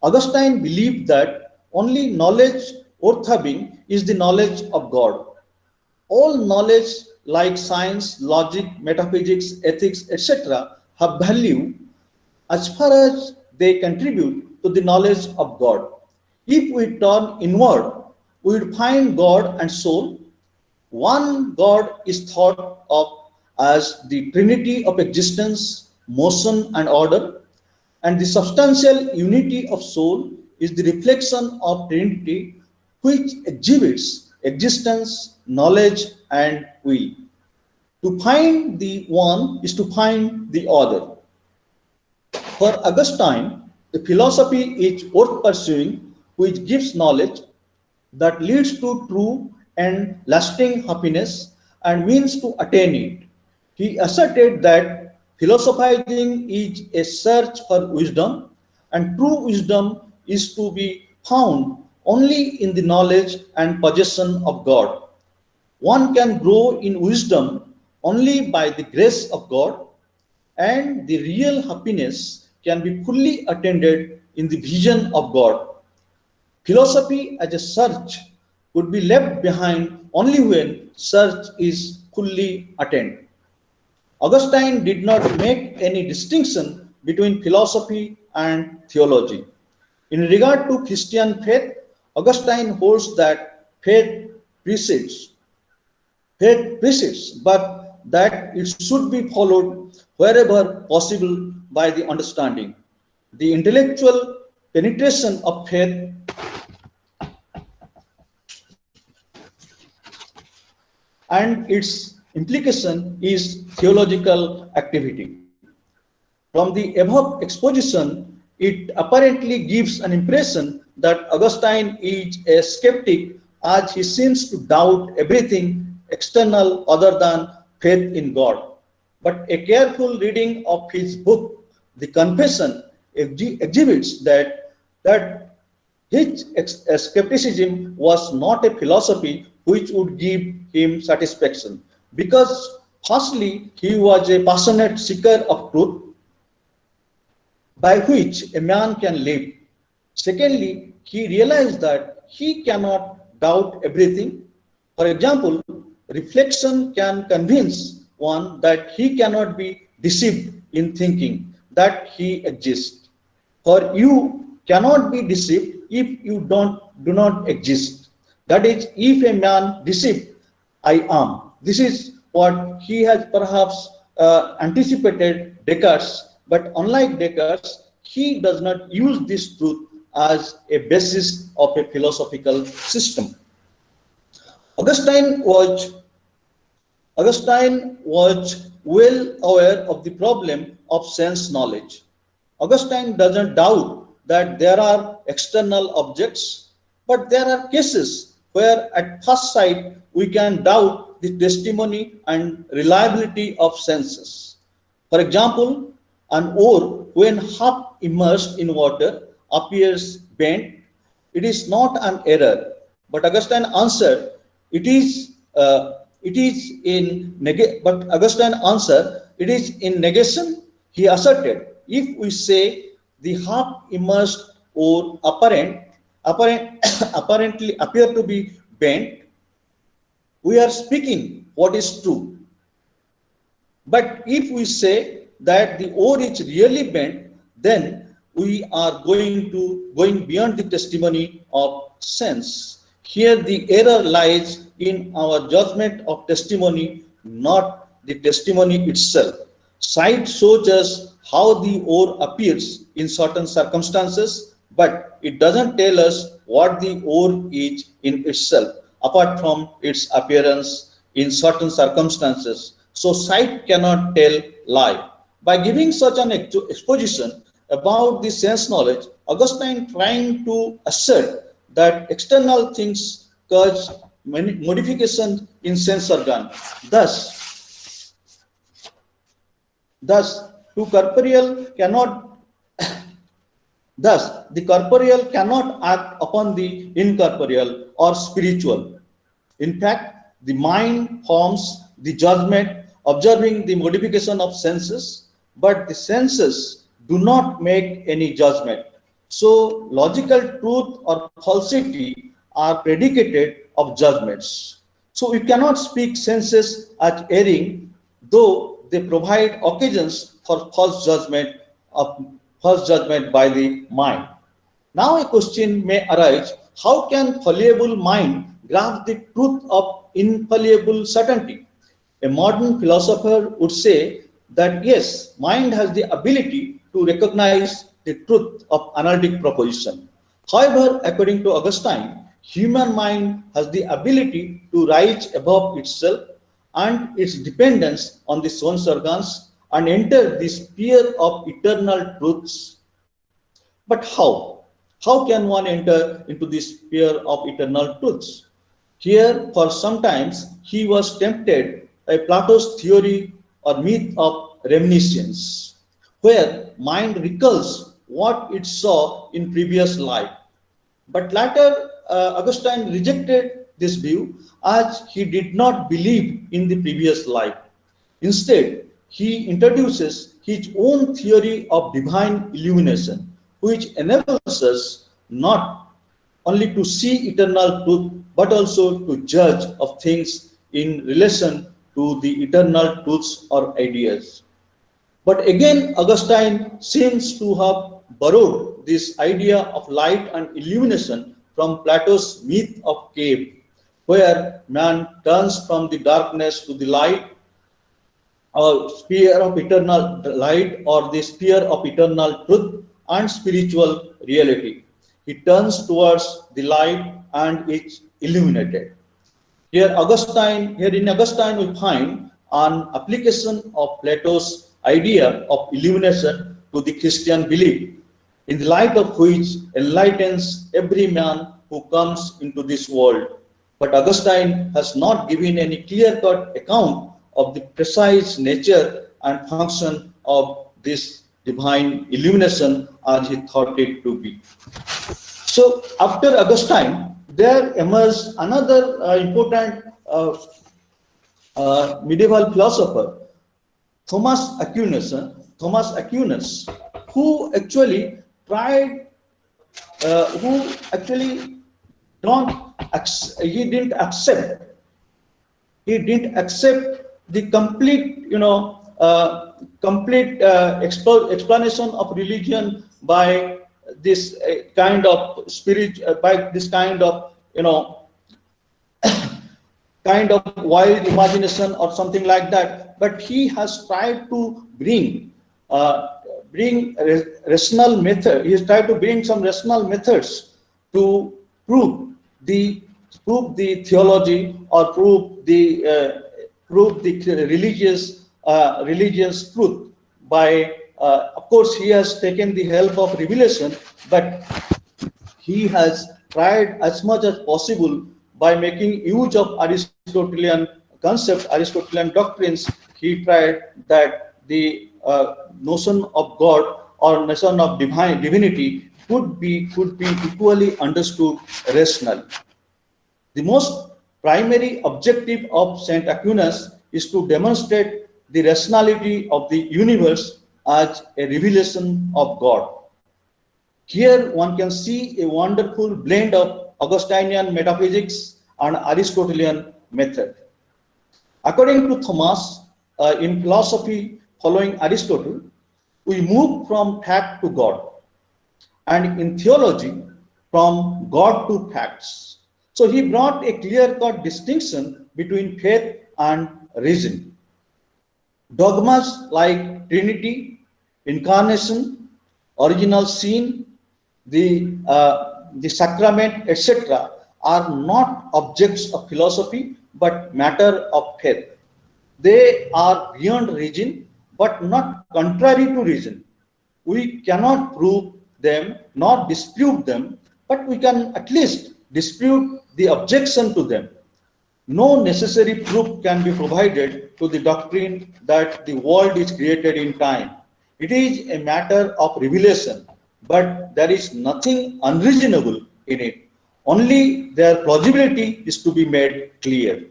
Augustine believed that only knowledge worth having is the knowledge of God. All knowledge like science, logic, metaphysics, ethics, etc., have value as far as they contribute to the knowledge of God. If we turn inward, we would find God and soul. One God is thought of as the trinity of existence, motion, and order, and the substantial unity of soul is the reflection of Trinity, which exhibits existence, knowledge, and will. To find the one is to find the other. For Augustine, the philosophy is worth pursuing which gives knowledge that leads to true and lasting happiness and means to attain it. He asserted that philosophizing is a search for wisdom, and true wisdom is to be found only in the knowledge and possession of God. One can grow in wisdom only by the grace of God, and the real happiness can be fully attained in the vision of God. Philosophy as a search would be left behind only when search is fully attained. Augustine did not make any distinction between philosophy and theology. In regard to Christian faith, Augustine holds that faith precedes, but that it should be followed wherever possible by the understanding. The intellectual penetration of faith and its implication is theological activity. From the above exposition, it apparently gives an impression that Augustine is a skeptic as he seems to doubt everything external other than faith in God. But a careful reading of his book, The Confession, exhibits that his skepticism was not a philosophy which would give him satisfaction, because firstly, he was a passionate seeker of truth by which a man can live. Secondly, he realized that he cannot doubt everything. For example, reflection can convince one that he cannot be deceived in thinking that he exists. For you cannot be deceived if you do not exist. That is, if a man deceived, I am. This is what he has perhaps anticipated Descartes, but unlike Descartes, he does not use this truth as a basis of a philosophical system. Augustine was well aware of the problem of sense knowledge. Augustine doesn't doubt that there are external objects, but there are cases where at first sight we can doubt the testimony and reliability of senses. For example, an oar, when half immersed in water, appears bent. It is not an error, but Augustine answered, it is in negation. He asserted, if we say the half immersed or apparently appear to be bent, we are speaking what is true. But if we say that the oar is really bent, then we are going beyond the testimony of sense. Here the error lies in our judgment of testimony, not the testimony itself. Sight shows us how the oar appears in certain circumstances, but it doesn't tell us what the oar is in itself, apart from its appearance in certain circumstances. So sight cannot tell lie. By giving such an exposition about the sense knowledge, Augustine trying to assert that external things cause modification in sense organ. Thus, the corporeal cannot act upon the incorporeal or spiritual. In fact, the mind forms the judgment observing the modification of senses, but the senses do not make any judgment. So logical truth or falsity are predicated of judgments. So we cannot speak senses as erring, though they provide occasions for false judgment by the mind. Now a question may arise: how can fallible mind grasp the truth of infallible certainty? A modern philosopher would say that yes, mind has the ability to recognize the truth of analytic proposition. However, according to Augustine, human mind has the ability to rise above itself and its dependence on the sense organs and enter the sphere of eternal truths. But how? How can one enter into the sphere of eternal truths? Here, for sometimes, he was tempted by Plato's theory or myth of reminiscence, where mind recalls what it saw in previous life. But later, Augustine rejected this view as he did not believe in the previous life. Instead, he introduces his own theory of divine illumination, which enables us not only to see eternal truth, but also to judge of things in relation to the eternal truths or ideas. But again, Augustine seems to have borrowed this idea of light and illumination from Plato's myth of cave, where man turns from the darkness to the light, or sphere of eternal light, or the sphere of eternal truth and spiritual reality. He turns towards the light and is illuminated. Here in Augustine, we find an application of Plato's idea of illumination to the Christian belief, in the light of which enlightens every man who comes into this world. But Augustine has not given any clear-cut account of the precise nature and function of this divine illumination as he thought it to be. So after Augustine, there emerged another important medieval philosopher, Thomas Aquinas, who actually tried, who actually he didn't accept the complete, explanation of religion by this kind of spirit, by this kind of, kind of wild imagination or something like that. But he has tried to bring rational method. He has tried to bring some rational methods to prove the theology, or prove the religious truth by. Of course, he has taken the help of revelation, but he has tried as much as possible by making use of Aristotelian concepts, Aristotelian doctrines. He tried that the notion of God or notion of divinity could be equally understood rationally. The most primary objective of Saint Aquinas is to demonstrate the rationality of the universe as a revelation of God. Here one can see a wonderful blend of Augustinian metaphysics and Aristotelian method. According to Thomas, in philosophy following Aristotle, we move from fact to God, and in theology, from God to facts. So he brought a clear-cut distinction between faith and reason. Dogmas like Trinity, Incarnation, Original Sin, the sacrament, etc., are not objects of philosophy but matter of faith. They are beyond reason but not contrary to reason. We cannot prove them nor dispute them, but we can at least dispute the objection to them. No necessary proof can be provided to the doctrine that the world is created in time. It is a matter of revelation, but there is nothing unreasonable in it. Only their plausibility is to be made clear.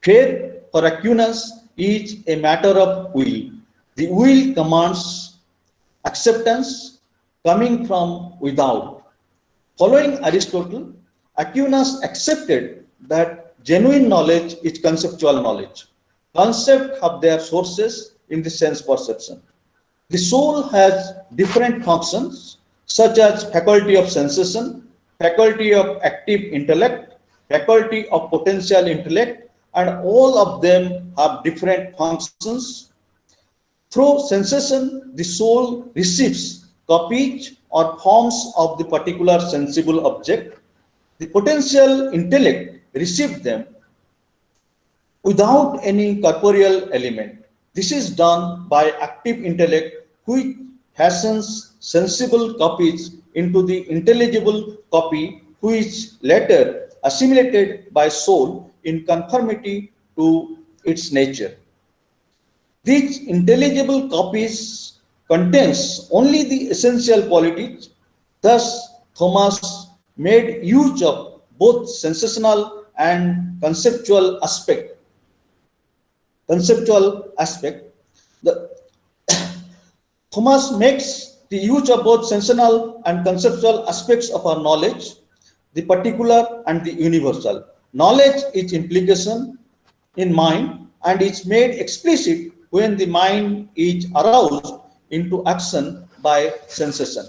Faith for Aquinas is a matter of will. The will commands acceptance coming from without. Following Aristotle, Aquinas accepted that genuine knowledge is conceptual knowledge. Concepts have their sources in the sense perception. The soul has different functions such as faculty of sensation, faculty of active intellect, faculty of potential intellect, and all of them have different functions. Through sensation, the soul receives copies or forms of the particular sensible object. The potential intellect receives them without any corporeal element. This is done by active intellect, which fashions sensible copies into the intelligible copy, which later assimilated by soul in conformity to its nature. These intelligible copies contains only the essential qualities. Thus, Thomas made use of both sensational and conceptual aspect. The Thomas makes the use of both sensational and conceptual aspects of our knowledge, the particular and the universal. Knowledge is implication in mind and is made explicit when the mind is aroused into action by sensation.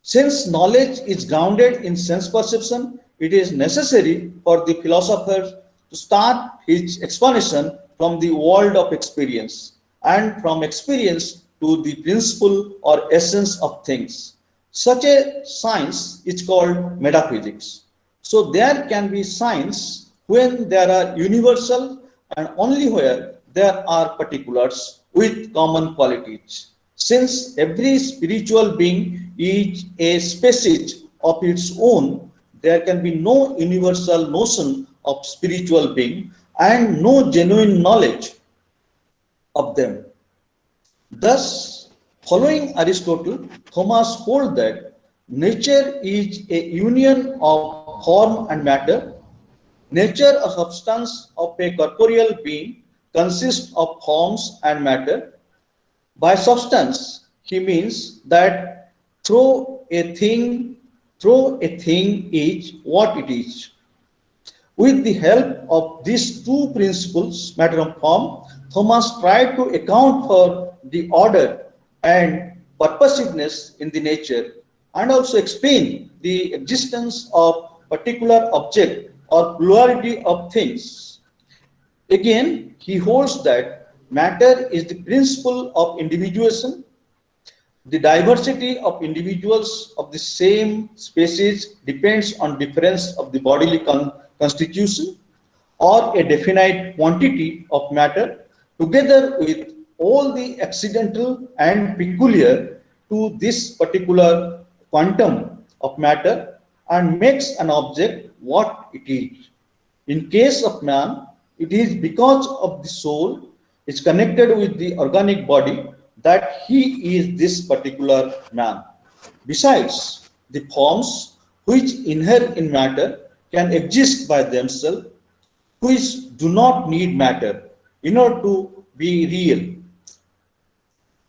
Since knowledge is grounded in sense perception, it is necessary for the philosopher to start his explanation from the world of experience and from experience to the principle or essence of things. Such a science is called metaphysics. So there can be science when there are universal and only where there are particulars with common qualities. Since every spiritual being is a species of its own, there can be no universal notion of spiritual being and no genuine knowledge of them. Thus, following Aristotle, Thomas holds that nature is a union of form and matter. Nature, a substance of a corporeal being, consists of forms and matter. By substance, he means that through a thing is what it is. With the help of these two principles, matter and form, Thomas tried to account for the order and purposiveness in the nature and also explain the existence of particular object or plurality of things. Again, he holds that matter is the principle of individuation. The diversity of individuals of the same species depends on difference of the bodily constitution or a definite quantity of matter together with all the accidental and peculiar to this particular quantum of matter and makes an object what it is. In case of man, it is because of the soul is connected with the organic body that he is this particular man. Besides, the forms which inhere in matter can exist by themselves, which do not need matter in order to be real.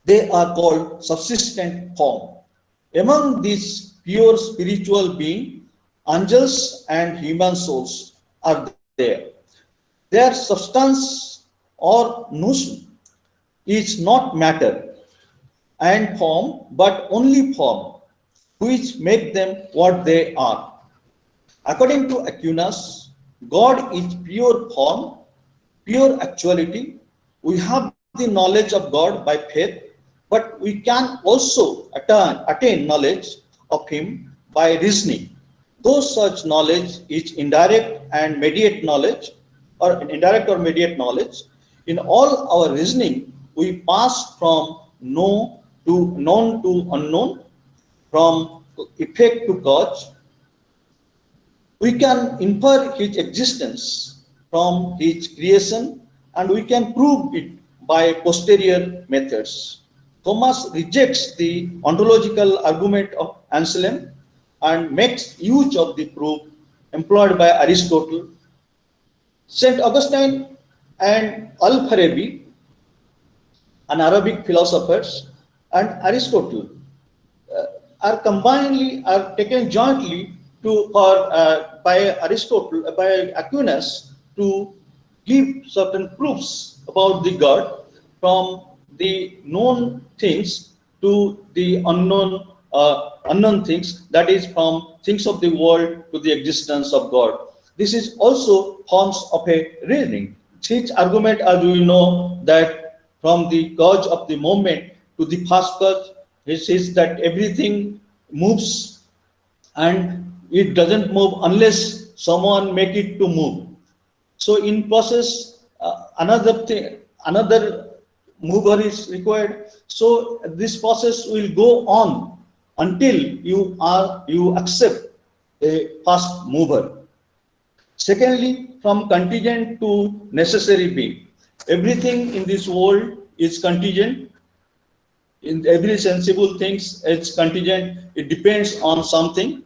They are called subsistent form. Among these pure spiritual beings, angels and human souls are there. Their substance or notion is not matter and form, but only form, which make them what they are. According to Aquinas, God is pure form, pure actuality. We have the knowledge of God by faith, but we can also attain knowledge of Him by reasoning. Though such knowledge is indirect and mediate knowledge, or indirect or mediate knowledge, in all our reasoning, we pass from known to unknown, from effect to cause. We can infer His existence from His creation and we can prove it by posterior methods. Thomas rejects the ontological argument of Anselm and makes use of the proof employed by Aristotle. St. Augustine and Al-Farabi, an Arabic philosophers, and Aristotle are taken jointly by Aristotle, by Aquinas, to give certain proofs about the God from the known things to the unknown things, that is from things of the world to the existence of God. This is also forms of a reasoning. Each argument, as we know, that from the cause of the moment to the first cause, it says that everything moves and it doesn't move unless someone make it to move. So in process, another mover is required. So this process will go on until you accept a first mover. Secondly, from contingent to necessary being. Everything in this world is contingent. In every sensible things, it's contingent. It depends on something.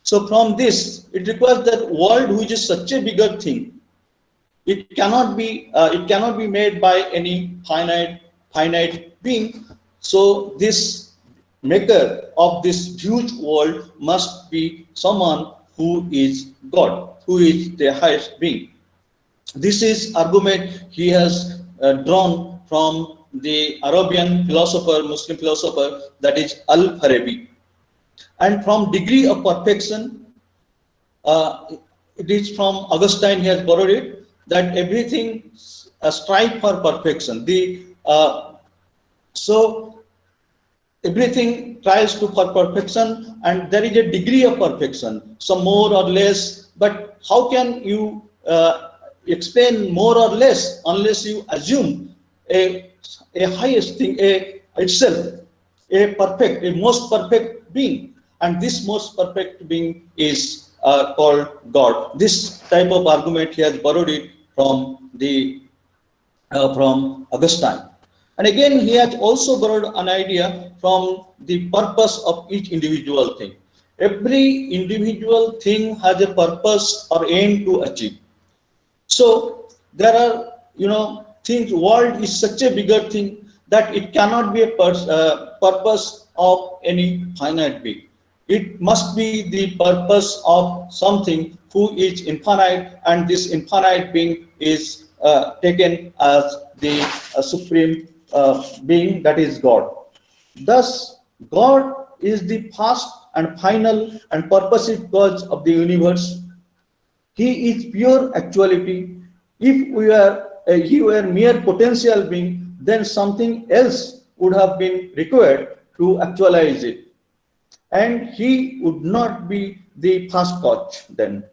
So from this, it requires that world, which is such a bigger thing, it cannot be made by any finite being. So this maker of this huge world must be someone who is God, who is the highest being. This is argument he has drawn from the Arabian philosopher, Muslim philosopher, that is Al-Farabi. And from degree of perfection, it is from Augustine, he has borrowed it, that everything strive for perfection. So everything tries to for perfection, and there is a degree of perfection, some more or less. But how can you explain more or less unless you assume a highest thing, itself, a most perfect being, and this most perfect being is called God. This type of argument he has borrowed it from from Augustine. And again, he has also borrowed an idea from the purpose of each individual thing. Every individual thing has a purpose or aim to achieve. So there are, things. World is such a bigger thing that it cannot be a purpose of any finite being. It must be the purpose of something who is infinite, and this infinite being is taken as the supreme being, that is God. Thus, God is the first and final and purposive cause of the universe. He is pure actuality. If he were mere potential being, then something else would have been required to actualize it, and he would not be the first cause. Then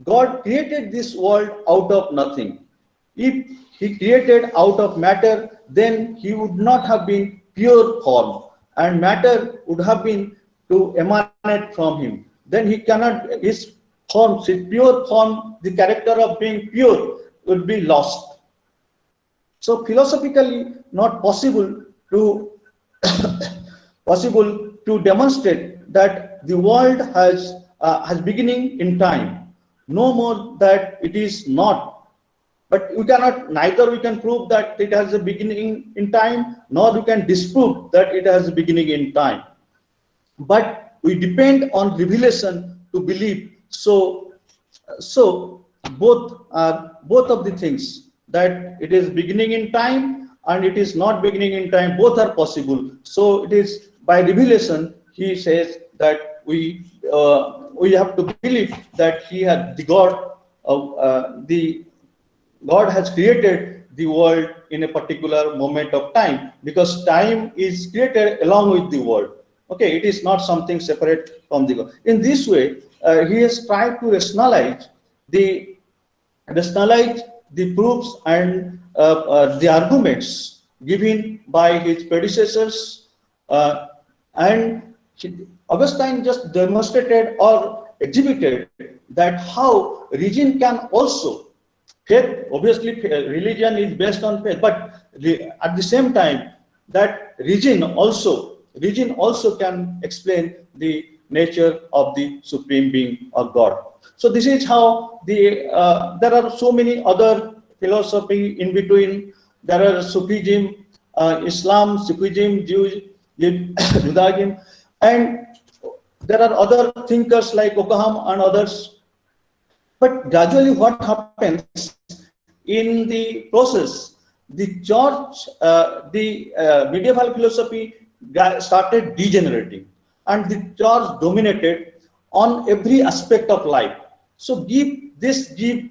God created this world out of nothing. If he created out of matter, then he would not have been pure form, and matter would have been to emanate from him. Then he cannot, his pure form, the character of being pure would be lost. So philosophically, not possible to demonstrate that the world has beginning in time. No more that it is not. But we cannot, neither we can prove that it has a beginning in time, nor we can disprove that it has a beginning in time. But we depend on revelation to believe. So both of the things, that it is beginning in time and it is not beginning in time, both are possible. So it is by revelation, he says that we have to believe that he had the God has created the world in a particular moment of time, because time is created along with the world. Okay, it is not something separate from the God. In this way, he has tried to rationalize the proofs and the arguments given by his predecessors, and Augustine just demonstrated or exhibited that how religion can also, faith, obviously religion is based on faith, but at the same time that religion also can explain the nature of the supreme being of God. So this is how there are so many other philosophy in between. There are Sufism, Islam, Sufism, Judaism, and There are other thinkers like Occam and others. But gradually, what happens in the process, the medieval philosophy started degenerating, and the church dominated on every aspect of life. So this gave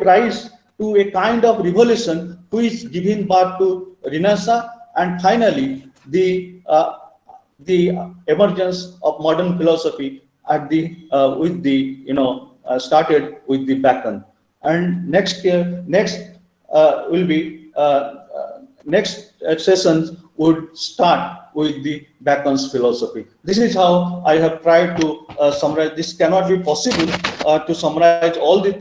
rise to a kind of revolution which giving birth to Renaissance, and finally the emergence of modern philosophy at the with the started with the Bacon, and will be next sessions would start with the Bacon's philosophy. This is how I have tried to summarize. This cannot be possible to summarize all the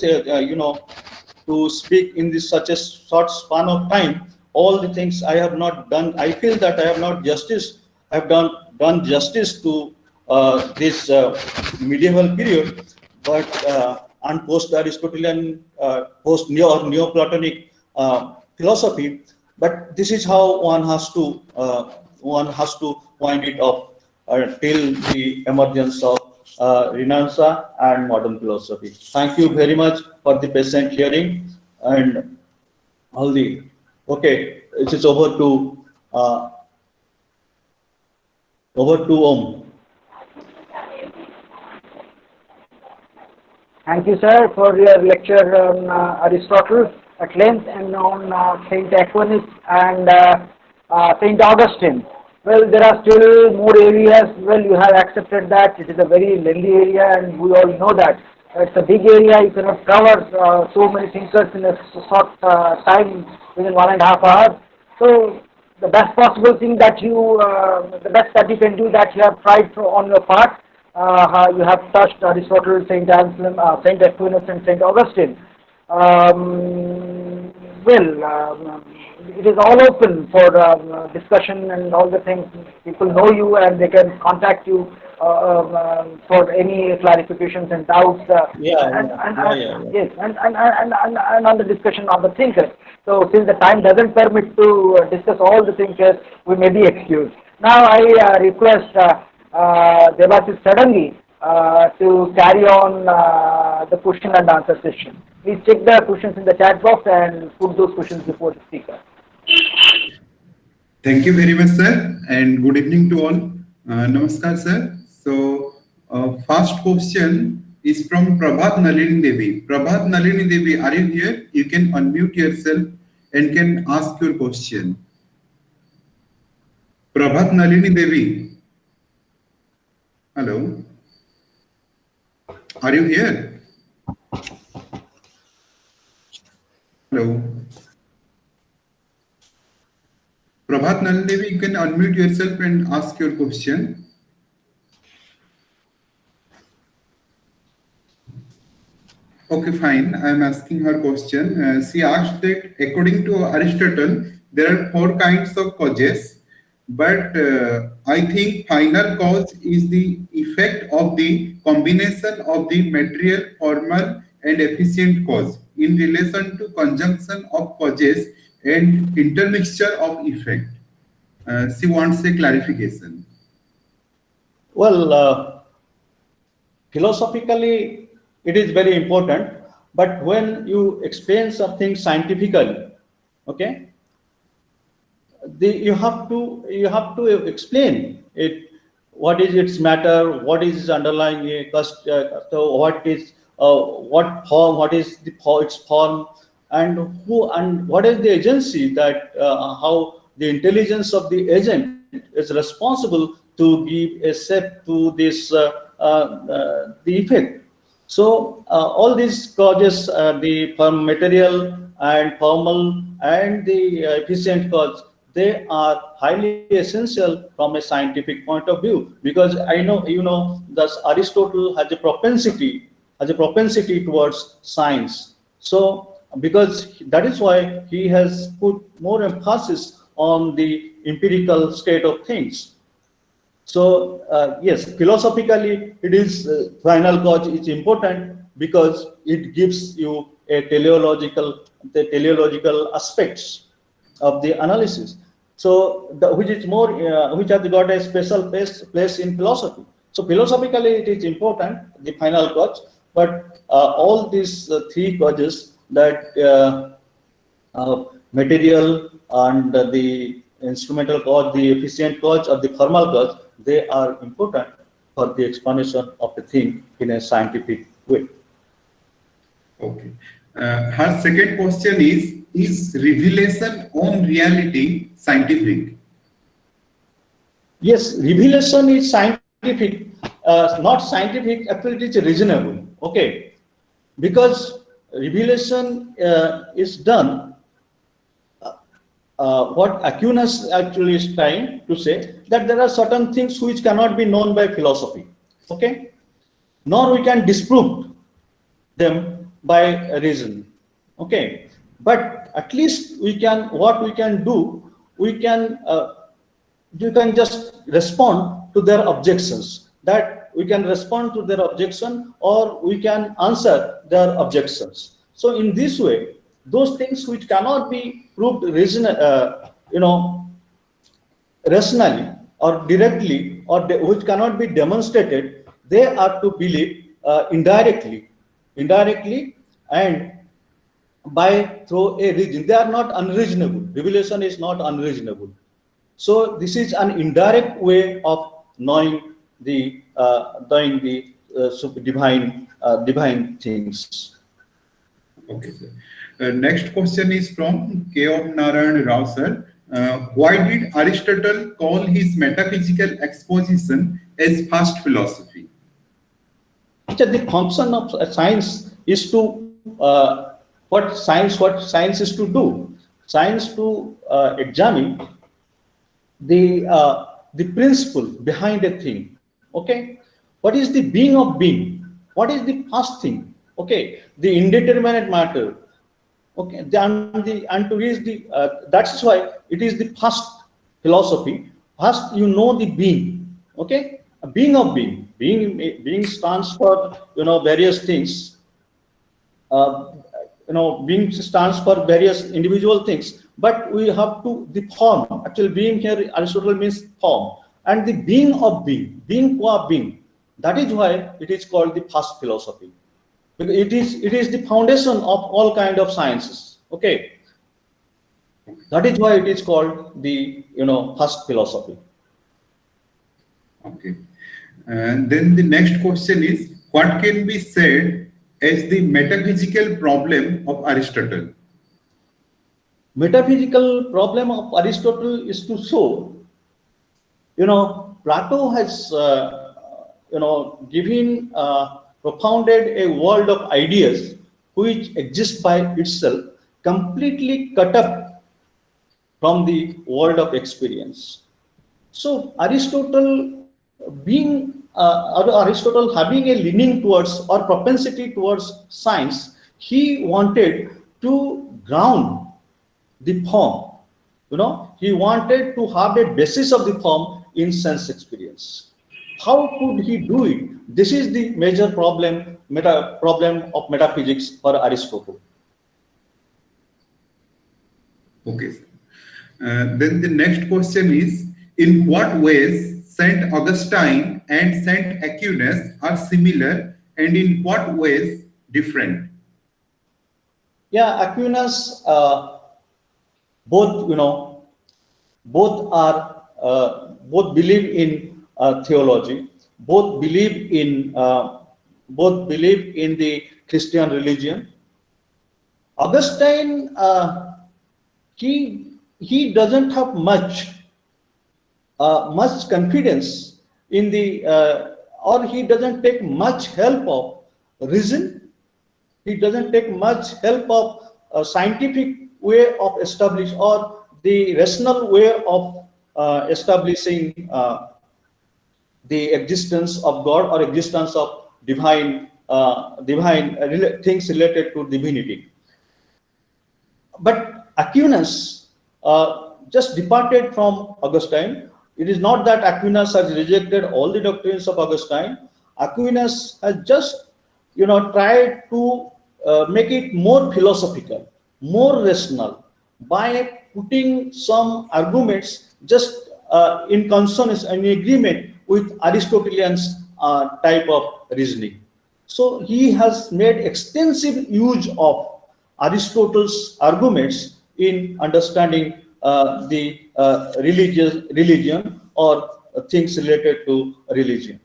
to speak in this such a short span of time. All the things I have not done. I feel that I have not justice. I have done justice to this medieval period, but and post-Aristotelian, post-Neoplatonic philosophy. But this is how one has to wind it up till the emergence of Renaissance and modern philosophy. Thank you very much for the patient hearing and all the. Okay, it is over to Om. Thank you, sir, for your lecture on Aristotle at length and on Saint Aquinas and Saint Augustine. Well, there are still more areas. Well, you have accepted that it is a very lengthy area, and we all know that it's a big area. You cannot cover so many thinkers in a short time within 1.5 hours. So the best possible thing that the best that you can do, that you have tried on your part. You have touched Aristotle, Saint Anselm, Saint Aquinas, and Saint Augustine. It is all open for discussion and all the things. People know you and they can contact you for any clarifications and doubts. Yes, and on the discussion of the thinkers. So since the time doesn't permit to discuss all the thinkers, we may be excused. Now I request Debasis Sadangi to carry on the question and answer session. Please check the questions in the chat box and put those questions before the speaker. Thank you very much, sir, and good evening to all. Namaskar, sir. So, first question is from Prabhat Nalini Devi. Prabhat Nalini Devi, are you here? You can unmute yourself and can ask your question. Prabhat Nalini Devi. Hello. Are you here? Hello. Prabhat Nalini Devi, you can unmute yourself and ask your question. Okay, fine. I am asking her question. She asked that according to Aristotle, there are 4 kinds of causes, but I think final cause is the effect of the combination of the material, formal, and efficient cause in relation to conjunction of causes and intermixture of effect. She wants a clarification. Well, philosophically, it is very important, but when you explain something scientifically, okay, you have to explain it. What is its matter? What is its underlying so what is what form? What is its form? And who and what is the agency that how the intelligence of the agent is responsible to give a shape to this the effect. So all these causes, the material and formal and the efficient cause, they are highly essential from a scientific point of view, because I know thus Aristotle has a propensity towards science. So because that is why he has put more emphasis on the empirical state of things. So yes, philosophically, it is final cause is important because it gives you a teleological aspects of the analysis. So which is more which has got a special place in philosophy. So philosophically, it is important, the final cause, but all these three causes, that material and the instrumental cause, the efficient cause, or the formal cause, they are important for the explanation of the thing in a scientific way. Okay. Her second question is revelation on reality scientific? Yes, revelation is scientific, not scientific, actually it is reasonable, okay? Because revelation is done, what Aquinas actually is trying to say, that there are certain things which cannot be known by philosophy, okay? Nor we can disprove them by reason, okay? But at least we can, what we can do, we can, you can just respond to their objections, that we can respond to their objection, or we can answer their objections. So in this way, those things which cannot be proved rationally or directly, or which cannot be demonstrated, they are to believe indirectly, and by through a reason. They are not unreasonable. Revelation is not unreasonable. So this is an indirect way of knowing the divine things. Okay, sir. Next question is from K. of Narayan Rao, sir. Why did Aristotle call his metaphysical exposition as first philosophy? The function of science is to what science is to do. Science to examine the principle behind a thing. Okay, what is the being of being? What is the first thing? Okay, the indeterminate matter. Okay, and to reach the that's why it is the first philosophy. First, you know the being. Okay, a being of being. Being stands for various things. Being stands for various individual things, but we have to the form. Actually, being here, Aristotle means form, and the being of being qua being. That is why it is called the first philosophy, because it is the foundation of all kind of sciences. Okay, that is why it is called the first philosophy. Okay, and then the next question is, what can be said as the metaphysical problem of Aristotle? Metaphysical problem of Aristotle is to show, Plato has, propounded a world of ideas which exist by itself, completely cut up from the world of experience. So Aristotle Aristotle having a leaning towards or propensity towards science, he wanted to ground the form. He wanted to have a basis of the form in sense experience. How could he do it? This is the major problem of metaphysics for Aristotle. Okay. Then the next question is, in what ways Saint Augustine and Saint Aquinas are similar, and in what ways different? Yeah, Aquinas, both believe in theology, both believe in the Christian religion. Augustine, he doesn't have much confidence in the or he doesn't take much help of reason. He doesn't take much help of a scientific way of establish or the rational way of establishing the existence of God or existence of divine things related to divinity. But Aquinas just departed from Augustine. It is not that Aquinas has rejected all the doctrines of Augustine. Aquinas has just tried to make it more philosophical, more rational, by putting some arguments just in consonance and in agreement with Aristotelian type of reasoning. So he has made extensive use of Aristotle's arguments in understanding the religion or things related to religion.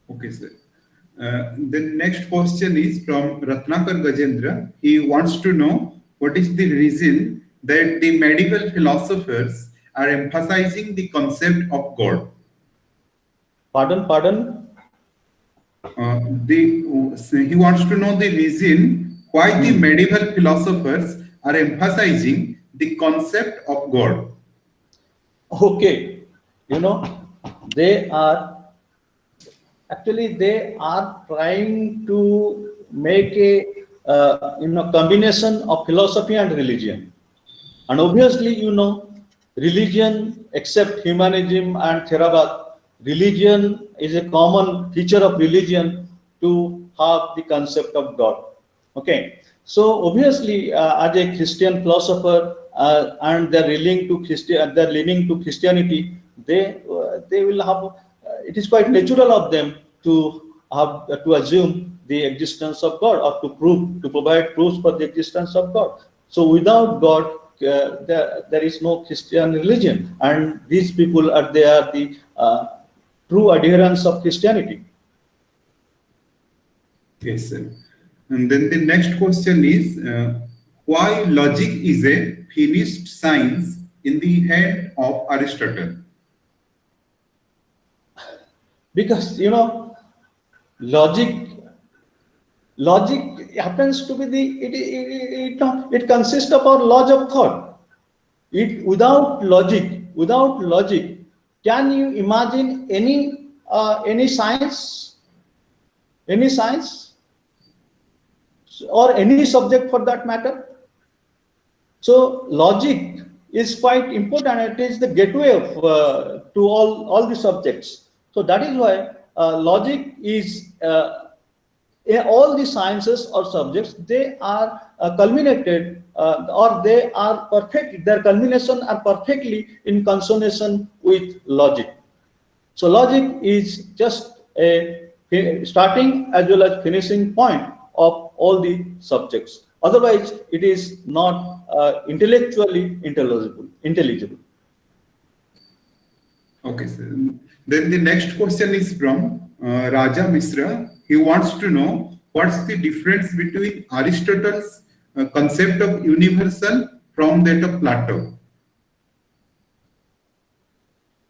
Okay, sir. The next question is from Ratnakar Gajendra. He wants to know what is the reason that the medieval philosophers are emphasizing the concept of God. Pardon? He wants to know the reason why the medieval philosophers are emphasizing the concept of God. Okay, they are trying to make a combination of philosophy and religion, and obviously religion, except humanism and Theravada, religion is a common feature of religion to have the concept of God. Okay, so obviously as a Christian philosopher and they're leaning to Christianity, they will have. It is quite natural of them to assume the existence of God, or to provide proofs for the existence of God. So without God, there is no Christian religion, and these people they are the true adherents of Christianity. Yes, sir. And then the next question is why logic is a finished science in the hand of Aristotle? Because logic happens to be it consists of our laws of thought. Without logic, can you imagine any science or any subject for that matter? So logic is quite important, and it is the gateway of to all the subjects. So that is why logic is all the sciences or subjects, they are culminated or they are perfect. Their culmination are perfectly in consonation with logic. So logic is just a starting as well as finishing point of all the subjects. Otherwise, it is not intellectually intelligible. Okay, sir. Then the next question is from Raja Misra. He wants to know what's the difference between Aristotle's concept of universal from that of Plato.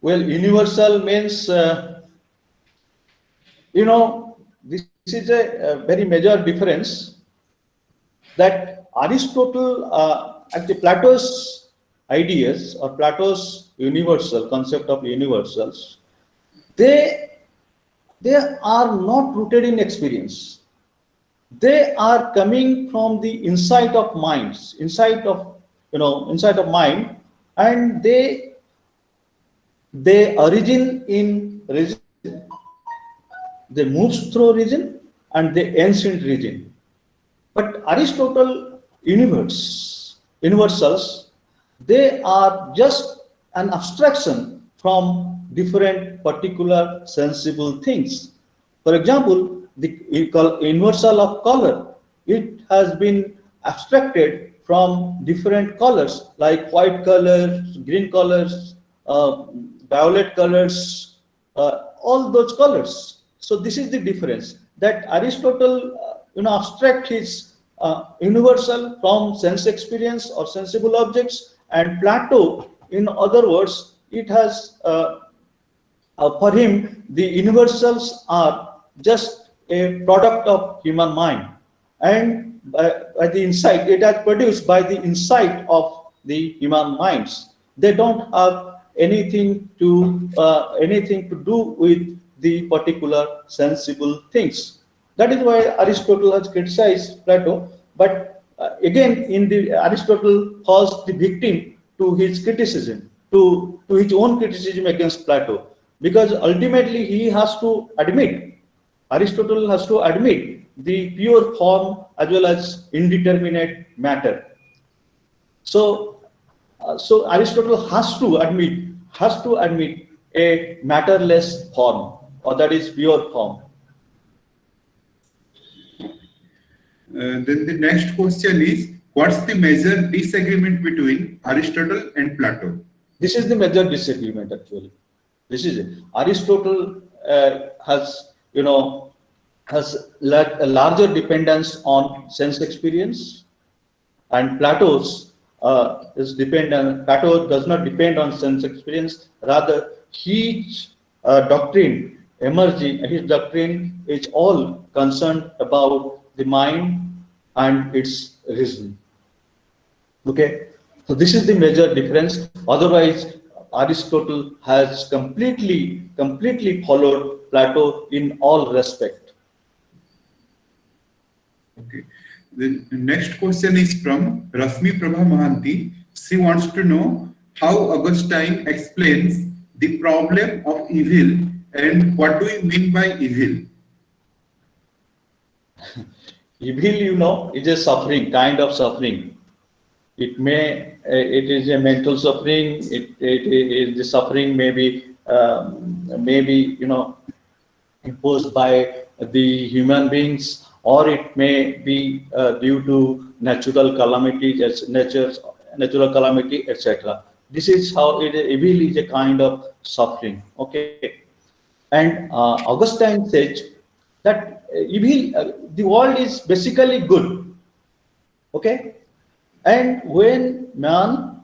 Well, universal means, this is a very major difference, that Aristotle, actually Plato's ideas or Plato's universal concept of universals, they are not rooted in experience. They are coming from the insight of minds, insight of mind, and they origin in reason. They move through reason and they ends in reason. But Aristotle universals, they are just an abstraction from different particular sensible things. For example, the universal of color, it has been abstracted from different colors like white colors, green colors, violet colors, all those colors. So this is the difference, that Aristotle abstract his universal from sense experience or sensible objects, and Plato, in other words, it has for him the universals are just a product of human mind, and by the insight it has produced by the insight of the human minds. They don't have anything to do with the particular sensible things. That is why Aristotle has criticized Plato. But again, Aristotle falls the victim to his criticism, to his own criticism against Plato, because ultimately Aristotle has to admit the pure form as well as indeterminate matter. So Aristotle has to admit a matterless form, or that is pure form. Then the next question is, what's the major disagreement between Aristotle and Plato? This is the major disagreement actually. This is it. Aristotle has, has a larger dependence on sense experience, and Plato's is dependent. Plato does not depend on sense experience. Rather, his doctrine emerging, his doctrine is all concerned about the mind and its reason. Okay, so this is the major difference. Otherwise, Aristotle has completely followed Plato in all respect. Okay. The next question is from Rasmi Prabha Mahanti. She wants to know how Augustine explains the problem of evil and what do you mean by evil? Evil, is a suffering, kind of suffering. It is a mental suffering. It is the suffering maybe imposed by the human beings, or it may be due to natural calamities, natural calamity, etc. This is how evil is a kind of suffering. Okay, and Augustine says that evil, the world is basically good. Okay, and when man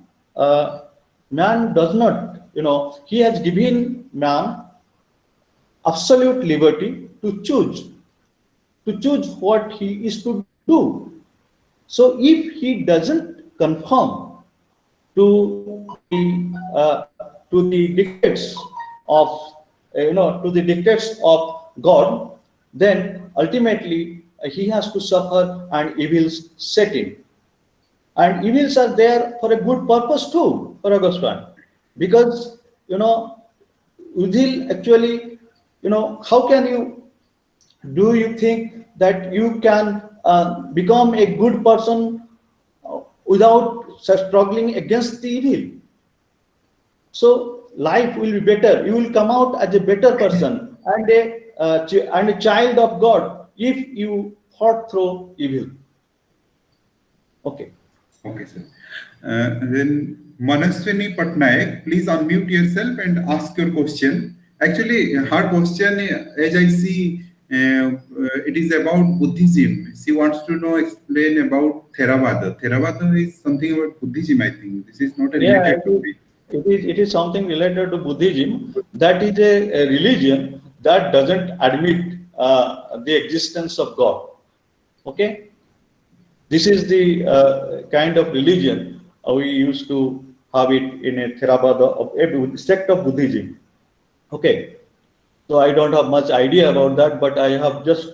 does not, he has given man absolute liberty to choose what he is to do. So if he doesn't conform to the dictates of God, then ultimately he has to suffer and evils set in. And evils are there for a good purpose too, for Augustine, because evil actually, how can you think that you can become a good person without struggling against the evil? So life will be better. You will come out as a better person and a child of God if you fought through evil. Okay. Okay, sir. Then Manaswini Patnaik, please unmute yourself and ask your question. Actually, her question, as I see, it is about Buddhism. She wants to explain about Theravada. Theravada is something about Buddhism, I think. This is not a related topic. It is something related to Buddhism. That is a religion that doesn't admit the existence of God. Okay. This is the kind of religion we used to have it in a Theravada of a sect of Buddhism. Okay, so I don't have much idea about that, but I have just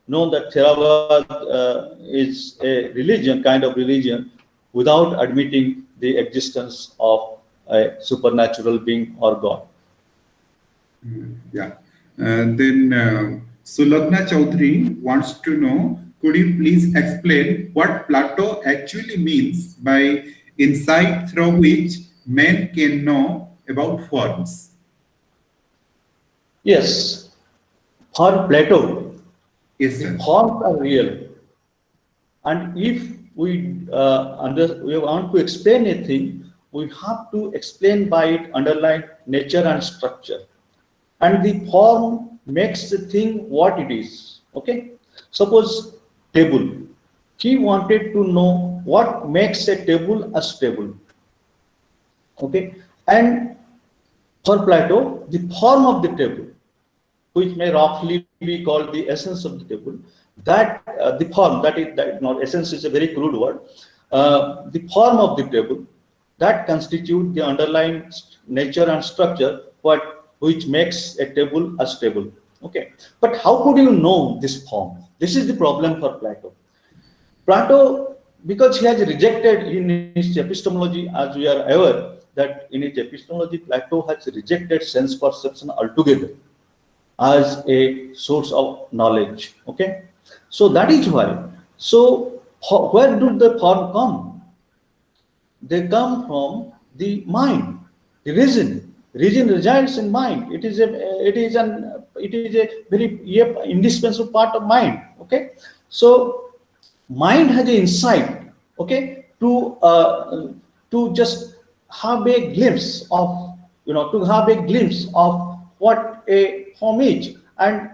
known that Theravada is a religion, kind of religion, without admitting the existence of a supernatural being or God. Yeah. Then Sulagna Chaudhary wants to know, could you please explain what Plato actually means by insight through which men can know about forms? Yes, for Plato, Yes, sir. forms are real, and if we want to explain a thing, we have to explain by it underlying nature and structure, and the form makes the thing what it is. Okay, suppose table. He wanted to know what makes a table a stable. Okay, and for Plato, the form of the table, which may roughly be called the essence of the table, that the form, that is not essence is a very crude word, the form of the table, that constitute the underlying nature and structure which makes a table a stable. Okay, but how could you know this form? This is the problem for Plato. Plato, because he has rejected in his epistemology, as we are aware that in his epistemology, Plato has rejected sense perception altogether as a source of knowledge. Okay, so that is why. So where do the form come? They come from the mind, the reason. region resides in mind. It is a very indispensable part of mind. Okay, so mind has an insight. Okay, to just have a glimpse of, to have a glimpse of what a form is, and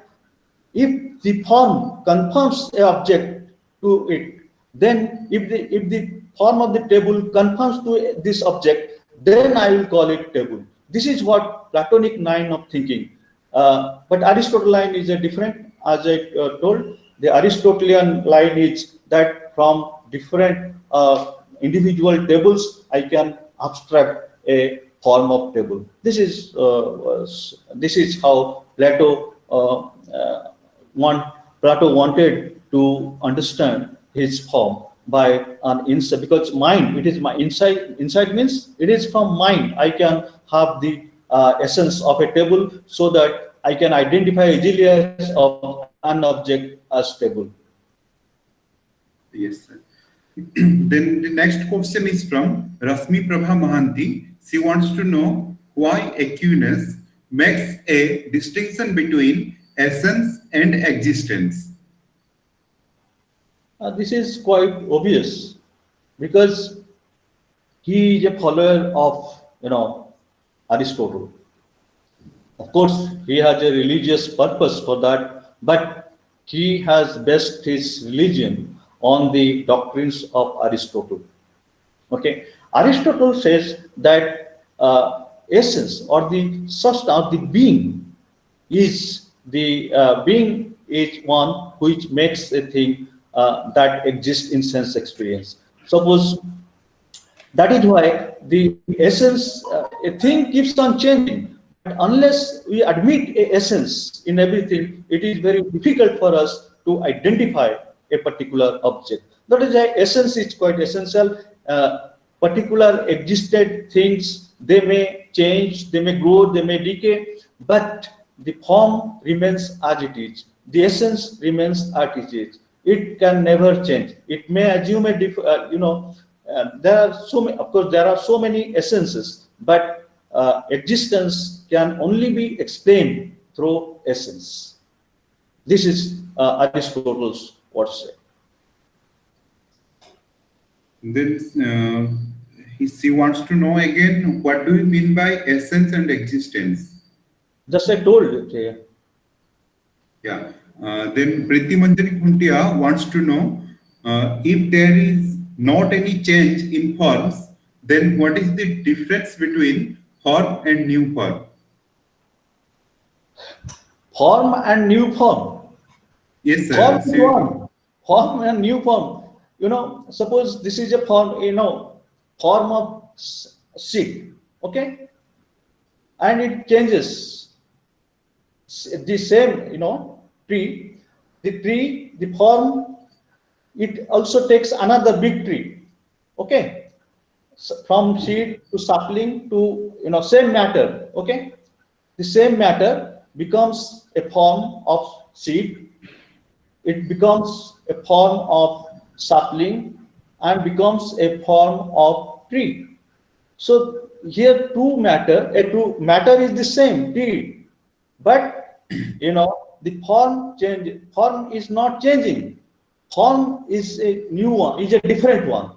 if the form confirms a object to it, then if the form of the table confirms to this object, then I will call it table. This is what Platonic line of thinking. But Aristotelian is a different, as I told. The Aristotelian line is that from different individual tables, I can abstract a form of table. This is how Plato wanted to understand his form by an insight, because mind, it is my insight. Insight means it is from mind. I can have the essence of a table, so that I can identify easily as of an object as table. Yes, sir. Then the next question is from Rasmi Prabha Mahanti. She wants to know why Aquinas makes a distinction between essence and existence. This is quite obvious, because he is a follower of Aristotle. Of course, he has a religious purpose for that, but he has based his religion on the doctrines of Aristotle. Okay, Aristotle says that essence, or the substance, or the being is one which makes a thing that exists in sense experience. Suppose that is why the essence, a thing keeps on changing. But unless we admit a essence in everything, it is very difficult for us to identify a particular object. That is why essence is quite essential. Particular existed things, they may change, they may grow, they may decay, but the form remains as it is. The essence remains as it is. It can never change. It may assume a there are so many, of course, there are so many essences, but existence can only be explained through essence. This is Aristotle's words. Then she wants to know again, what do you mean by essence and existence? Just I told it here. Yeah. Then Priti Manjari Khuntia wants to know if there is not any change in forms, then what is the difference between form and new form? Form and new form. Yes, sir. Form and new form. Suppose this is a form, form of seed, okay, and it changes. The same, tree, the form, it also takes another big tree, okay, so from seed to sapling to, same matter, okay. The same matter becomes a form of seed, it becomes a form of sapling, and becomes a form of tree. So here two matter is the same tree, but the form change. Form is not changing. Form is a new one, is a different one.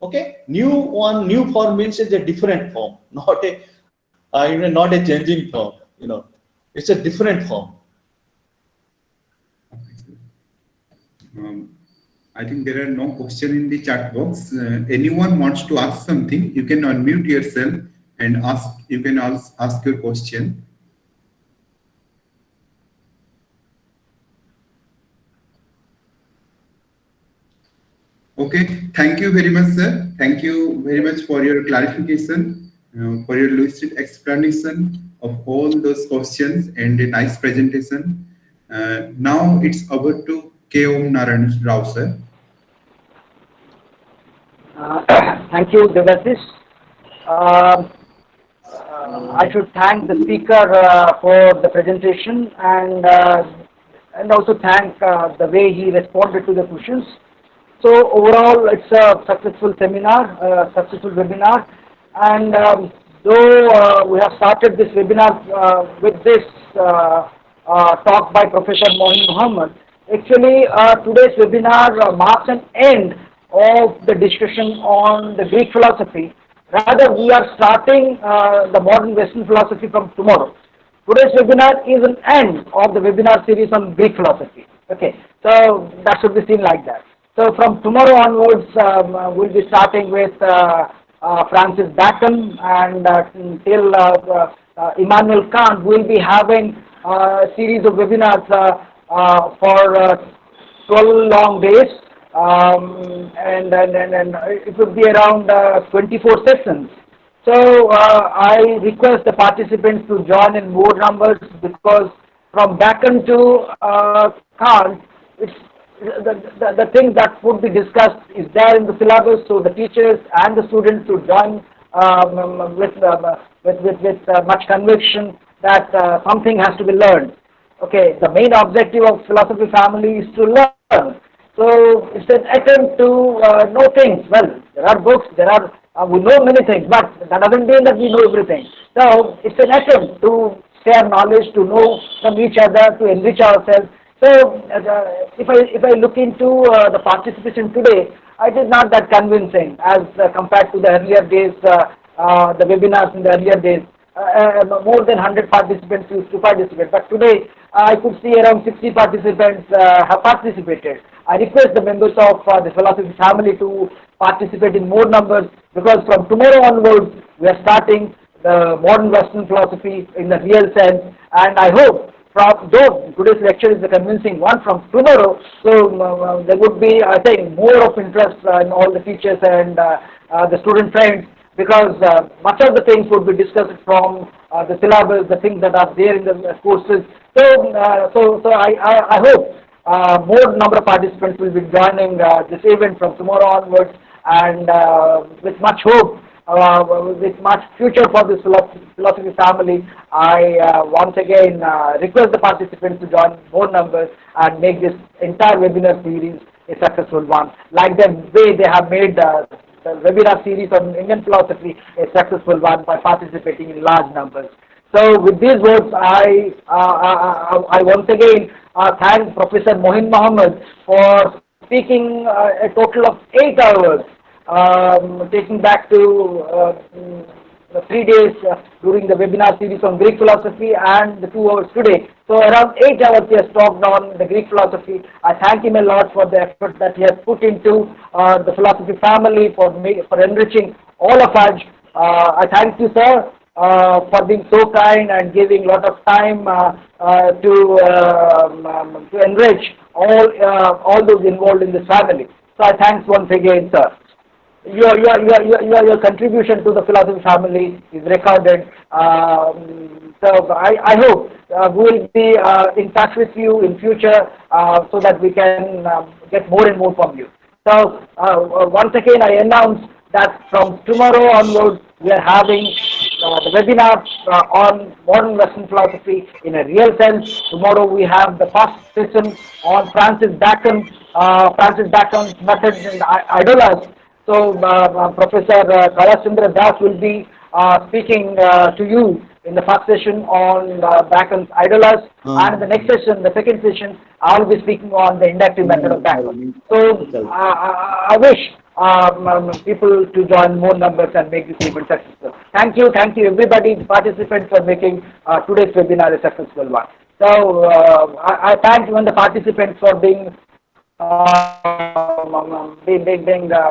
Okay, new form means it's a different form, not a changing form. It's a different form. I think there are no questions in the chat box. Anyone wants to ask something, you can unmute yourself and ask. You can ask your question. Okay, thank you very much, sir. Thank you very much for your clarification, for your lucid explanation of all those questions and a nice presentation. Now it's over to K. Om Narayan Rao, sir. Thank you, Devashish. I should thank the speaker for the presentation, and also thank the way he responded to the questions. So overall, it's a successful seminar, successful webinar, and though we have started this webinar with this talk by Professor Mohin Mohammed, actually today's webinar marks an end of the discussion on the Greek philosophy. Rather, we are starting the modern Western philosophy from tomorrow. Today's webinar is an end of the webinar series on Greek philosophy. Okay, so that should be seen like that. So from tomorrow onwards, we'll be starting with Francis Bacon, and till Immanuel Kant. We'll be having a series of webinars for 12 long days, and it would be around 24 sessions. So I request the participants to join in more numbers, because from Bacon to Kant, it's the thing that would be discussed is there in the syllabus. So the teachers and the students should join with much conviction that something has to be learned. Okay, the main objective of philosophy family is to learn. So it's an attempt to know things. Well, there are books, we know many things, but that doesn't mean that we know everything. So it's an attempt to share knowledge, to know from each other, to enrich ourselves. So if I look into the participation today, it is not that convincing as compared to the earlier days, the webinars in the earlier days. More than 100 participants used to participate, but today I could see around 60 participants have participated. I request the members of the philosophy family to participate in more numbers, because from tomorrow onwards we are starting the modern Western philosophy in the real sense, and I hope, though today's lecture is a convincing one, from tomorrow, so there would be, I think, more of interest in all the teachers and the student friends, because much of the things would be discussed from the syllabus, the things that are there in the courses. So I hope more number of participants will be joining this event from tomorrow onwards, and with much hope, with much future for this philosophy family, I once again request the participants to join more numbers and make this entire webinar series a successful one, like the way they have made the webinar series on Indian philosophy a successful one by participating in large numbers. So with these words, I once again thank Professor Mohin Mohammed for speaking a total of 8 hours, taking back to 3 days during the webinar series on Greek philosophy, and the 2 hours today. So around 8 hours he has talked on the Greek philosophy. I thank him a lot for the effort that he has put into the philosophy family, for enriching all of us. I thank you, sir, for being so kind and giving a lot of time to enrich all those involved in this family. So I thanks once again, sir. Your contribution to the philosophy family is recorded. So I hope we will be in touch with you in future, so that we can get more and more from you. So once again, I announce that from tomorrow onwards we are having the webinar on modern Western philosophy in a real sense. Tomorrow we have the first session on Francis Bacon's methods and idolas. So Professor Kailash Chandra Das will be speaking to you in the first session on Bacon's idolas, and in the next session, the second session, I will be speaking on the inductive method of Bacon. So I wish people to join more numbers and make this event successful. Thank you everybody, participants, for making today's webinar a successful one. So I thank even the participants for being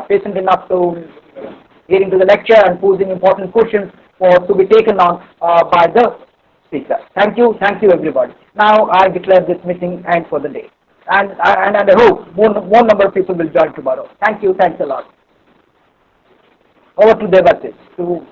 patient enough to get into the lecture and posing important questions to be taken on by the speaker. Thank you everybody. Now I declare this meeting end for the day, and I hope more number of people will join tomorrow. Thank you, thanks a lot. Over to Devasis to